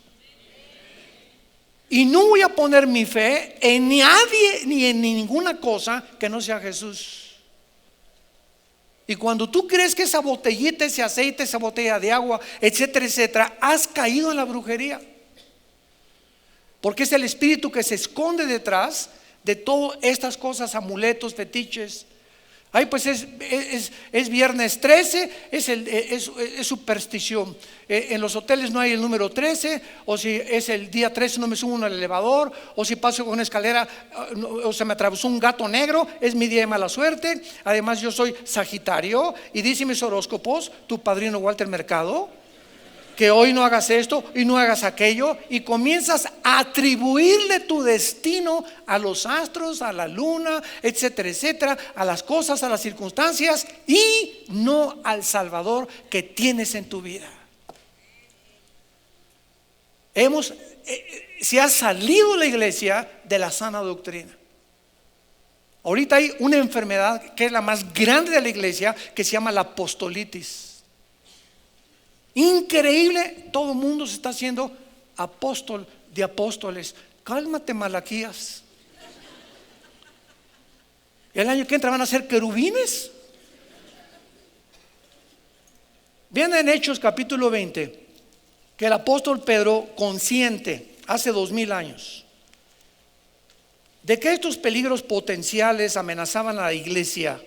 Y no voy a poner mi fe en nadie ni en ninguna cosa que no sea Jesús. Y cuando tú crees que esa botellita, ese aceite, esa botella de agua, etcétera, etcétera, has caído en la brujería. Porque es el espíritu que se esconde detrás de todas estas cosas, amuletos, fetiches. Ay, pues es viernes 13, es superstición. En los hoteles no hay el número 13, o si es el día 13 no me subo en el elevador, o si paso con una escalera o se me atravesó un gato negro, es mi día de mala suerte. Además yo soy Sagitario y dice mis horóscopos, tu padrino Walter Mercado, que hoy no hagas esto y no hagas aquello, y comienzas a atribuirle tu destino a los astros, a la luna, etcétera, etcétera, a las cosas, a las circunstancias, y no al Salvador que tienes en tu vida. Se ha salido la iglesia de la sana doctrina. Ahorita hay una enfermedad que es la más grande de la iglesia, que se llama la apostolitis. Increíble, todo el mundo se está haciendo apóstol de apóstoles. Cálmate, Malaquías. El año que entra van a ser querubines. Vean en Hechos capítulo 20 que el apóstol Pedro, consciente hace 2000 años de que estos peligros potenciales amenazaban a la iglesia,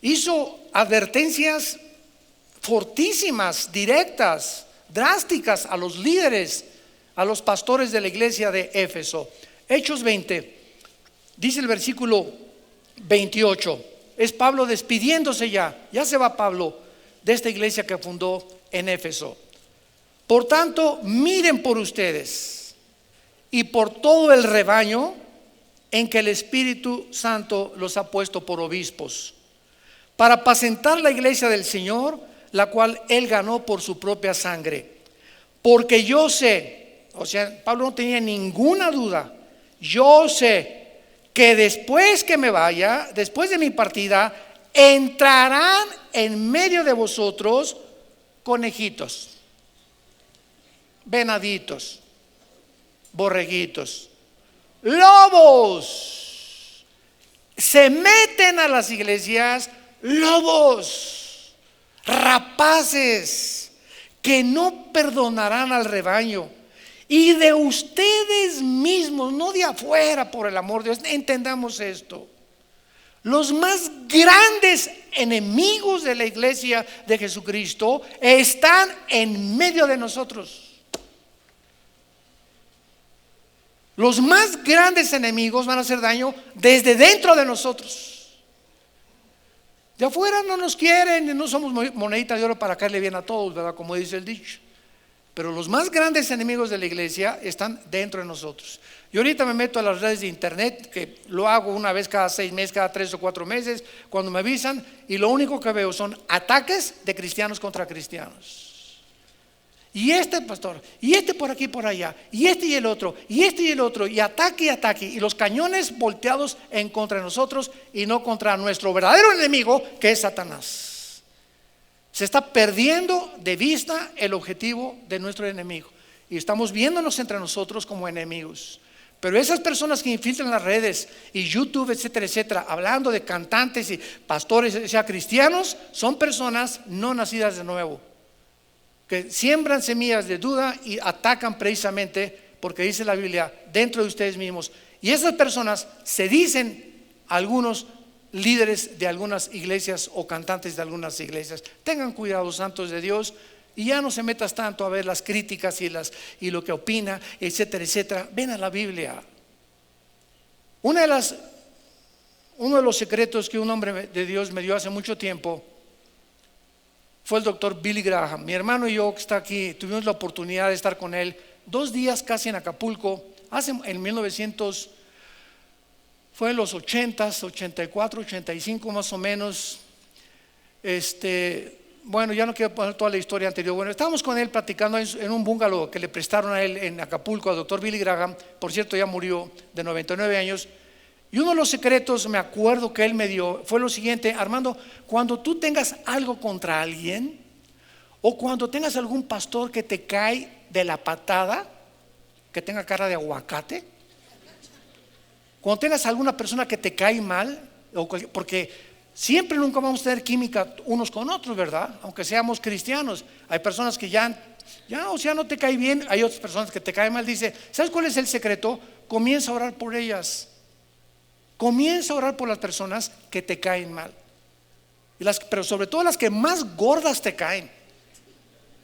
hizo advertencias fortísimas, directas, drásticas a los líderes, a los pastores de la iglesia de Éfeso. Hechos 20, dice el versículo 28, es Pablo despidiéndose ya se va Pablo de esta iglesia que fundó en Éfeso. Por tanto, miren por ustedes y por todo el rebaño en que el Espíritu Santo los ha puesto por obispos, para apacentar la iglesia del Señor, la cual él ganó por su propia sangre. Porque yo sé, o sea, Pablo no tenía ninguna duda, yo sé que después que me vaya, después de mi partida, entrarán en medio de vosotros conejitos, venaditos, borreguitos, lobos. Se meten a las iglesias lobos, rapaces, que no perdonarán al rebaño. Y de ustedes mismos, no de afuera, por el amor de Dios, entendamos esto. Los más grandes enemigos de la iglesia de Jesucristo están en medio de nosotros. Los más grandes enemigos van a hacer daño desde dentro de nosotros. De afuera no nos quieren, no somos monedita de oro para caerle bien a todos, ¿verdad? Como dice el dicho. Pero los más grandes enemigos de la iglesia están dentro de nosotros. Yo ahorita me meto a las redes de internet, que lo hago una vez cada 6 meses, cada 3 o 4 meses, cuando me avisan, y lo único que veo son ataques de cristianos contra cristianos. y este pastor, y este por aquí por allá, y este y el otro, y este y el otro, y ataque y ataque, y los cañones volteados en contra de nosotros y no contra nuestro verdadero enemigo, que es Satanás. Se está perdiendo de vista el objetivo de nuestro enemigo y estamos viéndonos entre nosotros como enemigos. Pero esas personas que infiltran las redes y YouTube, etcétera, etcétera, hablando de cantantes y pastores, sea cristianos, son personas no nacidas de nuevo, que siembran semillas de duda y atacan precisamente porque dice la Biblia, dentro de ustedes mismos. Y esas personas se dicen algunos líderes de algunas iglesias o cantantes de algunas iglesias. Tengan cuidado, santos de Dios, y ya no se metas tanto a ver las críticas y lo que opina, etcétera, etcétera. Ven a la Biblia. Uno de los secretos que un hombre de Dios me dio hace mucho tiempo fue el doctor Billy Graham. Mi hermano y yo, que está aquí, tuvimos la oportunidad de estar con él 2 días casi en Acapulco, en 1900, fue en los 80s, 84, 85 más o menos. Bueno, ya no quiero poner toda la historia anterior. Bueno, estábamos con él platicando en un bungalow que le prestaron a él en Acapulco, al doctor Billy Graham. Por cierto, ya murió, de 99 años. Y uno de los secretos, me acuerdo, que él me dio fue lo siguiente: Armando, cuando tú tengas algo contra alguien, o cuando tengas algún pastor que te cae de la patada, que tenga cara de aguacate, cuando tengas alguna persona que te cae mal, porque siempre nunca vamos a tener química unos con otros, ¿verdad? Aunque seamos cristianos, hay personas que ya o sea, no te cae bien. Hay otras personas que te caen mal. Dice, ¿sabes cuál es el secreto? Comienza a orar por ellas. Comienza a orar por las personas que te caen mal, pero sobre todo las que más gordas te caen.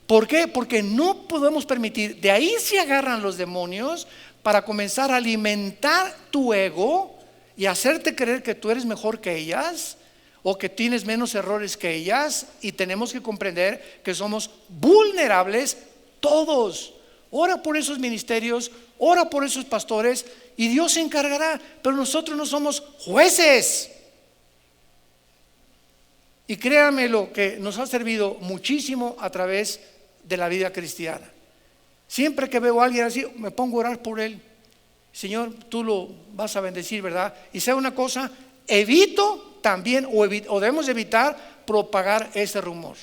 ¿Por qué? Porque no podemos permitir, de ahí se agarran los demonios para comenzar a alimentar tu ego y hacerte creer que tú eres mejor que ellas o que tienes menos errores que ellas. Y tenemos que comprender que somos vulnerables todos. Ora por esos ministerios, ora por esos pastores y Dios se encargará. Pero nosotros no somos jueces. Y créanme, lo que nos ha servido muchísimo a través de la vida cristiana. Siempre que veo a alguien así, me pongo a orar por él. Señor, tú lo vas a bendecir, ¿verdad? Y sea una cosa, evito también, o debemos evitar propagar ese rumor.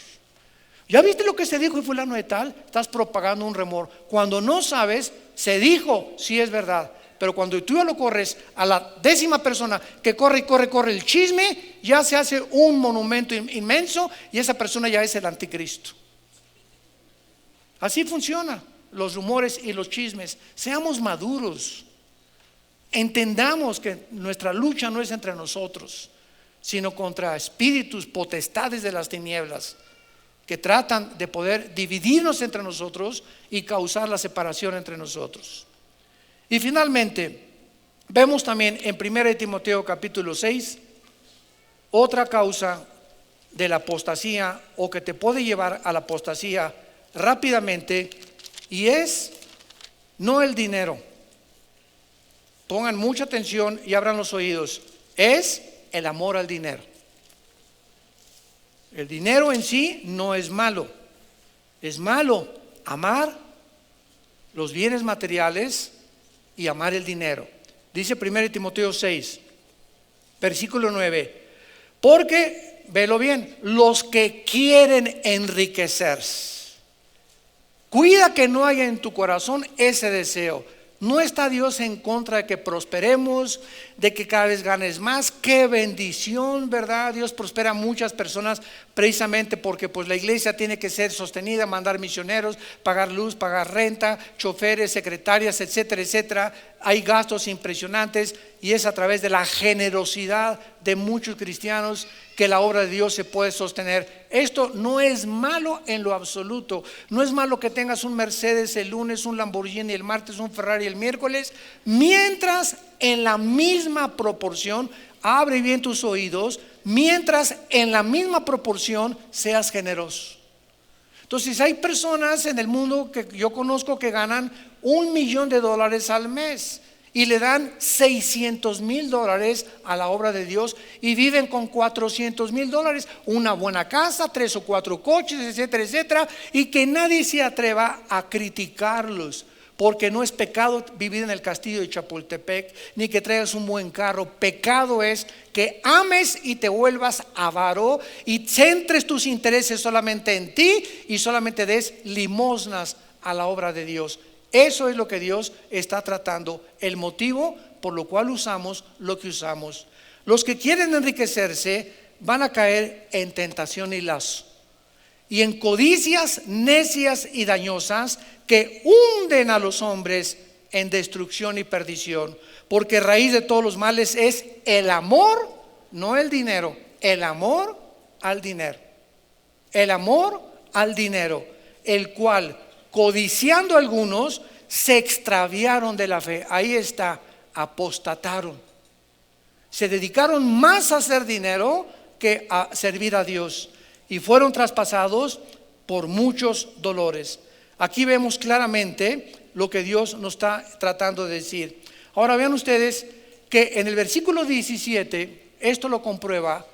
¿Ya viste lo que se dijo y fulano de tal? Estás propagando un rumor. Cuando no sabes, se dijo, sí es verdad. Pero cuando tú ya lo corres a la 10ª persona que corre y corre el chisme, ya se hace un monumento inmenso y esa persona ya es el anticristo. Así funciona los rumores y los chismes. Seamos maduros. Entendamos que nuestra lucha no es entre nosotros, sino contra espíritus, potestades de las tinieblas, que tratan de poder dividirnos entre nosotros y causar la separación entre nosotros. Y finalmente, vemos también en 1 Timoteo capítulo 6, otra causa de la apostasía, o que te puede llevar a la apostasía rápidamente, y es no el dinero. Pongan mucha atención y abran los oídos. Es el amor al dinero. El dinero en sí no es malo. Es malo amar los bienes materiales y amar el dinero. Dice 1 Timoteo 6, versículo 9: porque, velo bien, los que quieren enriquecerse. Cuida que no haya en tu corazón ese deseo. No está Dios en contra de que prosperemos, de que cada vez ganes más. Qué bendición, ¿verdad? Dios prospera a muchas personas precisamente porque pues la iglesia tiene que ser sostenida, mandar misioneros, pagar luz, pagar renta, choferes, secretarias, etcétera, etcétera. Hay gastos impresionantes y es a través de la generosidad de muchos cristianos que la obra de Dios se puede sostener. Esto no es malo en lo absoluto. No es malo que tengas un Mercedes el lunes, un Lamborghini el martes, un Ferrari el miércoles, mientras en la misma proporción, abre bien tus oídos, mientras en la misma proporción seas generoso. Entonces hay personas en el mundo que yo conozco que ganan $1 millón al mes y le dan $600,000 a la obra de Dios y viven con $400,000, una buena casa, 3 o 4 coches, etcétera, etcétera, y que nadie se atreva a criticarlos, porque no es pecado vivir en el castillo de Chapultepec, ni que traigas un buen carro. Pecado es que ames y te vuelvas avaro y centres tus intereses solamente en ti y solamente des limosnas a la obra de Dios. Eso es lo que Dios está tratando, el motivo por lo cual usamos lo que usamos. Los que quieren enriquecerse van a caer en tentación y lazo, y en codicias necias y dañosas que hunden a los hombres en destrucción y perdición, porque raíz de todos los males es el amor, no el dinero, el amor al dinero, el amor al dinero, el cual, codiciando algunos, se extraviaron de la fe. Ahí está, apostataron, se dedicaron más a hacer dinero que a servir a Dios, y fueron traspasados por muchos dolores. Aquí vemos claramente lo que Dios nos está tratando de decir. Ahora vean ustedes que en el versículo 17 esto lo comprueba,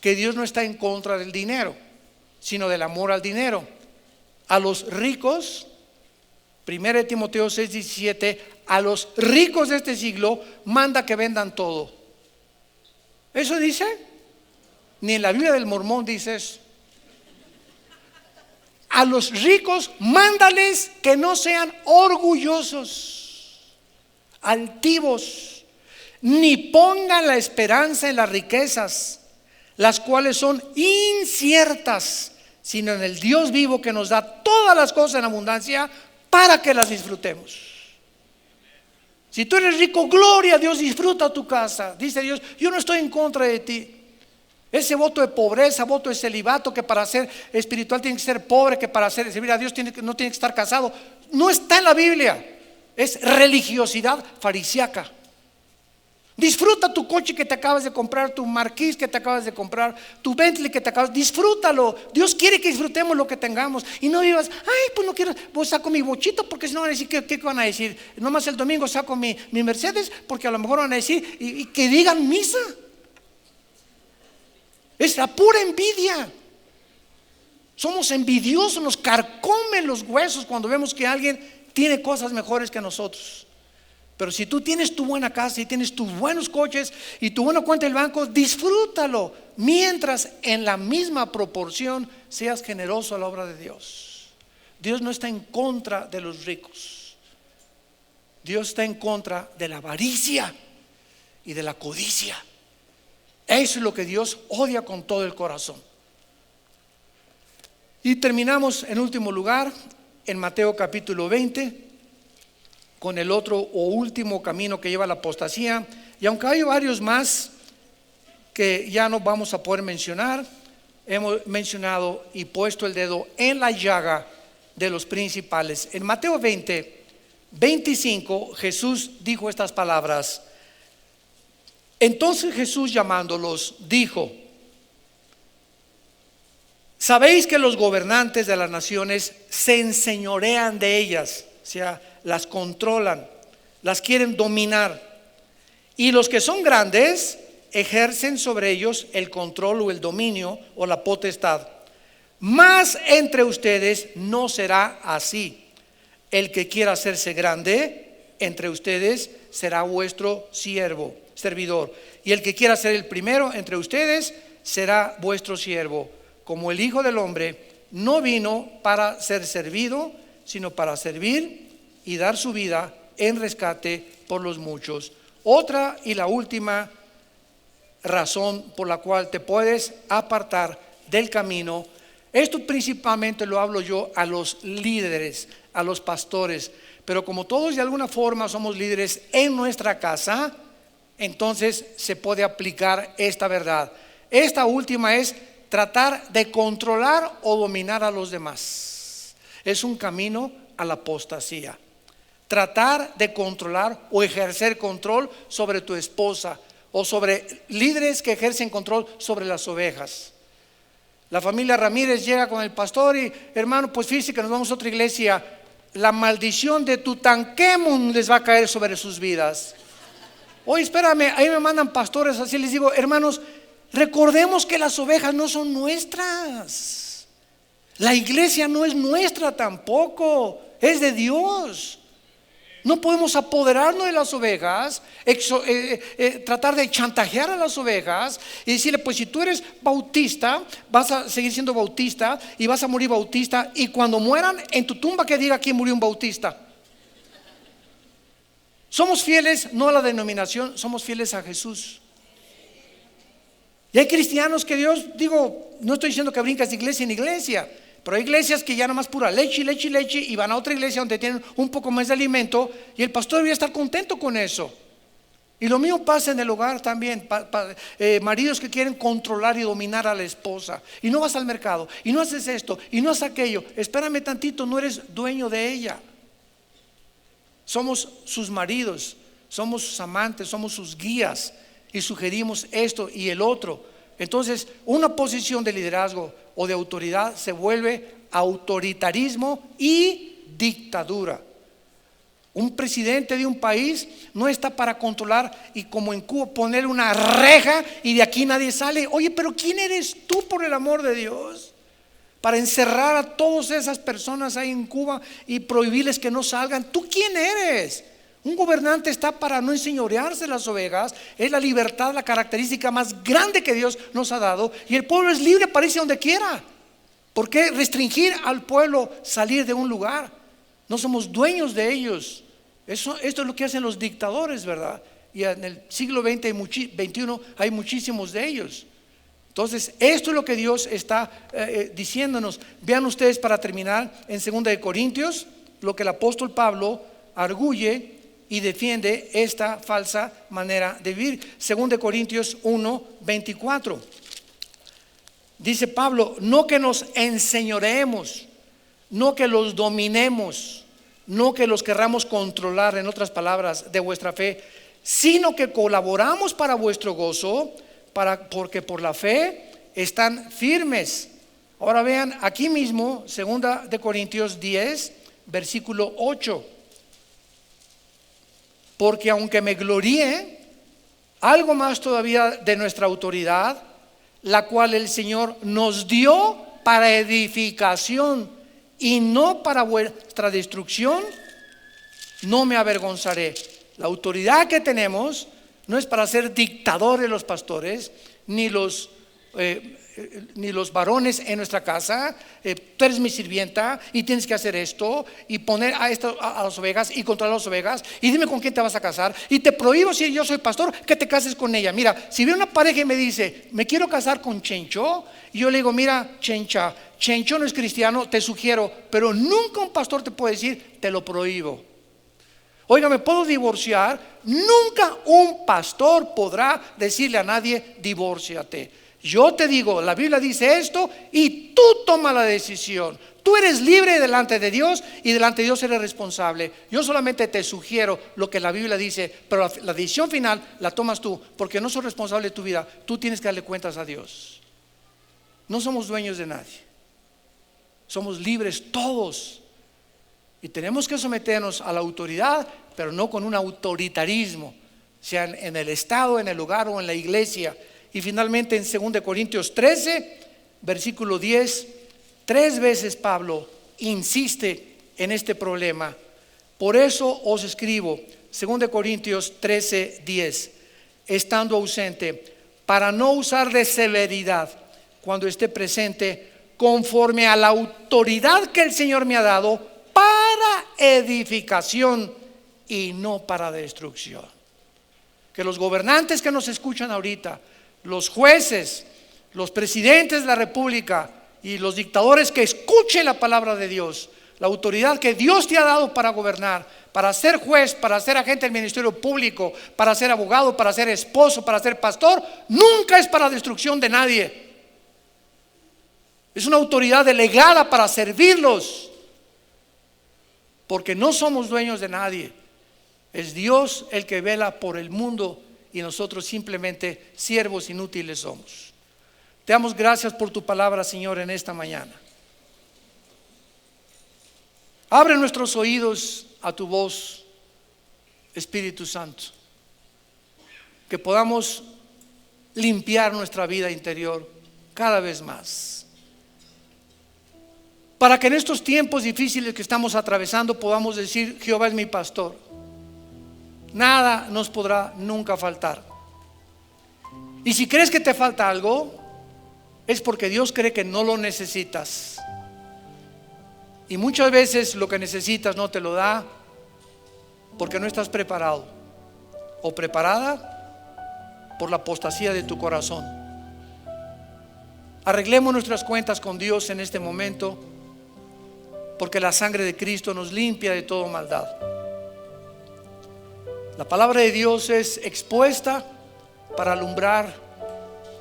que Dios no está en contra del dinero, sino del amor al dinero. A los ricos, 1 Timoteo 6:17, a los ricos de este siglo manda que vendan todo. ¿Eso dice? Ni en la Biblia del Mormón dice eso. A los ricos mándales que no sean orgullosos, altivos, ni pongan la esperanza en las riquezas, las cuales son inciertas, sino en el Dios vivo, que nos da todas las cosas en abundancia para que las disfrutemos. Si tú eres rico, gloria a Dios, disfruta tu casa. Dice Dios, yo no estoy en contra de ti. Ese voto de pobreza, voto de celibato, que para ser espiritual tiene que ser pobre, que para servir a Dios no tiene que estar casado, no está en la Biblia. Es religiosidad farisíaca. Disfruta tu coche que te acabas de comprar, tu Marquis que te acabas de comprar, tu Bentley que te acabas, disfrútalo. Dios quiere que disfrutemos lo que tengamos, y no vivas, ay, pues no quiero, pues saco mi bochito, porque si no van a decir, ¿qué van a decir? Nomás el domingo saco mi Mercedes, porque a lo mejor van a decir, y que digan misa. Es la pura envidia. Somos envidiosos, nos carcomen los huesos cuando vemos que alguien tiene cosas mejores que nosotros. Pero si tú tienes tu buena casa y tienes tus buenos coches y tu buena cuenta del banco, disfrútalo, mientras en la misma proporción seas generoso a la obra de Dios. Dios no está en contra de los ricos. Dios está en contra de la avaricia y de la codicia. Eso es lo que Dios odia con todo el corazón. Y terminamos en último lugar en Mateo capítulo 20 con el otro o último camino que lleva a la apostasía. Y aunque hay varios más que ya no vamos a poder mencionar, hemos mencionado y puesto el dedo en la llaga de los principales. En Mateo 20:25 Jesús dijo estas palabras. Entonces Jesús, llamándolos, dijo: sabéis que los gobernantes de las naciones se enseñorean de ellas, o sea, las controlan, las quieren dominar, y los que son grandes ejercen sobre ellos el control o el dominio o la potestad. Mas entre ustedes no será así. El que quiera hacerse grande entre ustedes será vuestro servidor, y el que quiera ser el primero entre ustedes será vuestro siervo. Como el Hijo del Hombre no vino para ser servido, sino para servir y dar su vida en rescate por los muchos. Otra y la última razón por la cual te puedes apartar del camino, esto principalmente lo hablo yo a los líderes, a los pastores, pero como todos de alguna forma somos líderes en nuestra casa, entonces se puede aplicar esta verdad. Esta última es tratar de controlar o dominar a los demás. Es un camino a la apostasía. Tratar de controlar o ejercer control sobre tu esposa, o sobre líderes que ejercen control sobre las ovejas. La familia Ramírez llega con el pastor y: hermano, pues fíjese que nos vamos a otra iglesia, la maldición de Tutankamón les va a caer sobre sus vidas. Oye, espérame, ahí me mandan pastores así, les digo, hermanos, recordemos que las ovejas no son nuestras. La iglesia no es nuestra tampoco, es de Dios. No podemos apoderarnos de las ovejas, tratar de chantajear a las ovejas y decirle, pues si tú eres bautista, vas a seguir siendo bautista y vas a morir bautista, y cuando mueran en tu tumba que diga quién murió un bautista. Somos fieles no a la denominación, somos fieles a Jesús. Y hay cristianos que Dios, digo, no estoy diciendo que brincas de iglesia en iglesia, pero hay iglesias que ya nada más pura leche y leche y leche, y van a otra iglesia donde tienen un poco más de alimento, y el pastor debería estar contento con eso. Y lo mismo pasa en el hogar también. Maridos que quieren controlar y dominar a la esposa, y no vas al mercado, y no haces esto, y no haces aquello. Espérame tantito, no eres dueño de ella. Somos sus maridos, somos sus amantes, somos sus guías, y sugerimos esto y el otro. Entonces una posición de liderazgo o de autoridad se vuelve autoritarismo y dictadura. Un presidente de un país no está para controlar y, como en Cuba, poner una reja y de aquí nadie sale. Oye, pero ¿quién eres tú, por el amor de Dios, para encerrar a todas esas personas ahí en Cuba y prohibirles que no salgan? ¿Tú quién eres? Un gobernante está para no enseñorearse las ovejas. Es la libertad, la característica más grande que Dios nos ha dado, y el pueblo es libre para irse donde quiera. ¿Por qué restringir al pueblo salir de un lugar? No somos dueños de ellos. Esto es lo que hacen los dictadores, ¿verdad? Y en el siglo XX y XXI hay muchísimos de ellos. Entonces esto es lo que Dios está diciéndonos. Vean ustedes, para terminar, en 2 de Corintios, lo que el apóstol Pablo arguye y defiende esta falsa manera de vivir. 2 de Corintios 1:24. Dice Pablo: no que nos enseñoreemos, no que los dominemos, no que los querramos controlar, en otras palabras, de vuestra fe, sino que colaboramos para vuestro gozo, porque por la fe están firmes. Ahora vean aquí mismo, 2 de Corintios 10, versículo 8. Porque aunque me gloríe, algo más todavía de nuestra autoridad, la cual el Señor nos dio para edificación y no para vuestra destrucción, no me avergonzaré. La autoridad que tenemos no es para ser dictadores los pastores, ni los varones en nuestra casa. Tú eres mi sirvienta y tienes que hacer esto y poner a las ovejas y controlar las ovejas, y dime con quién te vas a casar, y te prohíbo, si yo soy pastor, que te cases con ella. Mira, si viene una pareja y me dice, me quiero casar con Chencho, y yo le digo, mira, Chencho no es cristiano, te sugiero, pero nunca un pastor te puede decir, te lo prohíbo. Oiga, ¿me puedo divorciar? Nunca un pastor podrá decirle a nadie, divórciate. Yo te digo, la Biblia dice esto y tú toma la decisión. Tú eres libre delante de Dios, y delante de Dios eres responsable. Yo solamente te sugiero lo que la Biblia dice, pero la decisión final la tomas tú, porque no soy responsable de tu vida. Tú tienes que darle cuentas a Dios. No somos dueños de nadie. Somos libres todos. Y tenemos que someternos a la autoridad, pero no con un autoritarismo, sea en el Estado, en el hogar o en la iglesia. Y finalmente en 2 Corintios 13, versículo 10, 3 veces Pablo insiste en este problema. Por eso os escribo, 2 Corintios 13, 10, estando ausente, para no usar de severidad cuando esté presente, conforme a la autoridad que el Señor me ha dado, para edificación y no para destrucción. Que los gobernantes que nos escuchan ahorita, los jueces, los presidentes de la república y los dictadores, que escuchen la palabra de Dios, la autoridad que Dios te ha dado para gobernar, para ser juez, para ser agente del ministerio público, para ser abogado, para ser esposo, para ser pastor, nunca es para destrucción de nadie. Es una autoridad delegada para servirlos, porque no somos dueños de nadie. Es Dios el que vela por el mundo, y nosotros simplemente siervos inútiles somos. Te damos gracias por tu palabra, Señor, en esta mañana. Abre nuestros oídos a tu voz, Espíritu Santo. que podamos limpiar nuestra vida interior cada vez más, para que en estos tiempos difíciles que estamos atravesando podamos decir: Jehová es mi pastor, nada nos podrá nunca faltar. Y si crees que te falta algo, es porque Dios cree que no lo necesitas. Y muchas veces lo que necesitas no te lo da porque no estás preparado o preparada por la apostasía de tu corazón. Arreglemos nuestras cuentas con Dios en este momento, porque la sangre de Cristo nos limpia de toda maldad. La palabra de Dios es expuesta para alumbrar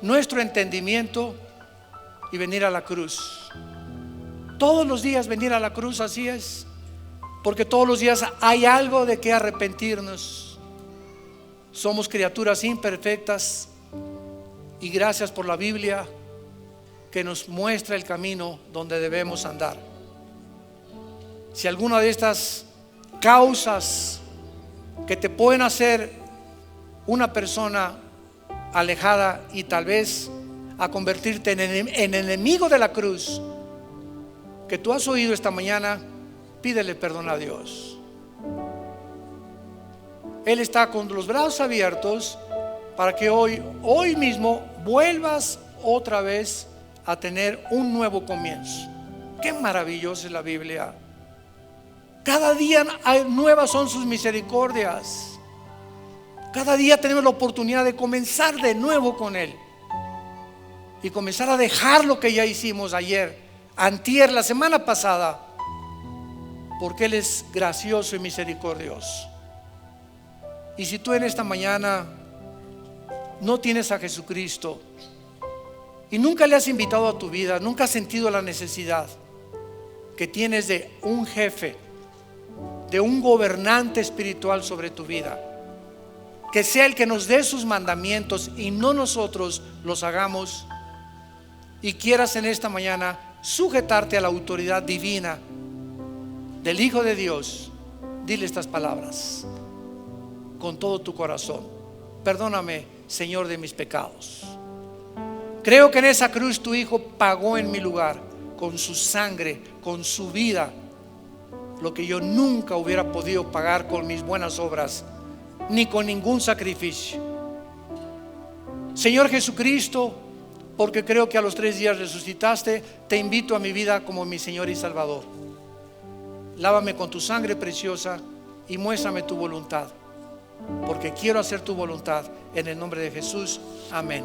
nuestro entendimiento y venir a la cruz. Todos los días venir a la cruz, así es, porque todos los días hay algo de que arrepentirnos. Somos criaturas imperfectas y gracias por la Biblia que nos muestra el camino donde debemos andar. Si alguna de estas causas que te pueden hacer una persona alejada y tal vez a convertirte en enemigo de la cruz que tú has oído esta mañana, pídele perdón a Dios. Él está con los brazos abiertos para que hoy mismo vuelvas otra vez a tener un nuevo comienzo. Qué maravillosa es la Biblia. Cada día nuevas son sus misericordias. Cada día tenemos la oportunidad de comenzar de nuevo con Él y comenzar a dejar lo que ya hicimos ayer, antier, la semana pasada, porque Él es gracioso y misericordioso. Y si tú en esta mañana no tienes a Jesucristo y nunca le has invitado a tu vida, nunca has sentido la necesidad que tienes de un jefe, de un gobernante espiritual sobre tu vida, que sea el que nos dé sus mandamientos y no nosotros los hagamos, y quieras en esta mañana sujetarte a la autoridad divina del Hijo de Dios, dile estas palabras con todo tu corazón: perdóname, Señor, de mis pecados. Creo que en esa cruz tu Hijo pagó en mi lugar con su sangre, con su vida, lo que yo nunca hubiera podido pagar con mis buenas obras ni con ningún sacrificio. Señor Jesucristo, porque creo que a los 3 días resucitaste, te invito a mi vida como mi Señor y Salvador. Lávame con tu sangre preciosa y muéstrame tu voluntad, porque quiero hacer tu voluntad. En el nombre de Jesús, amén.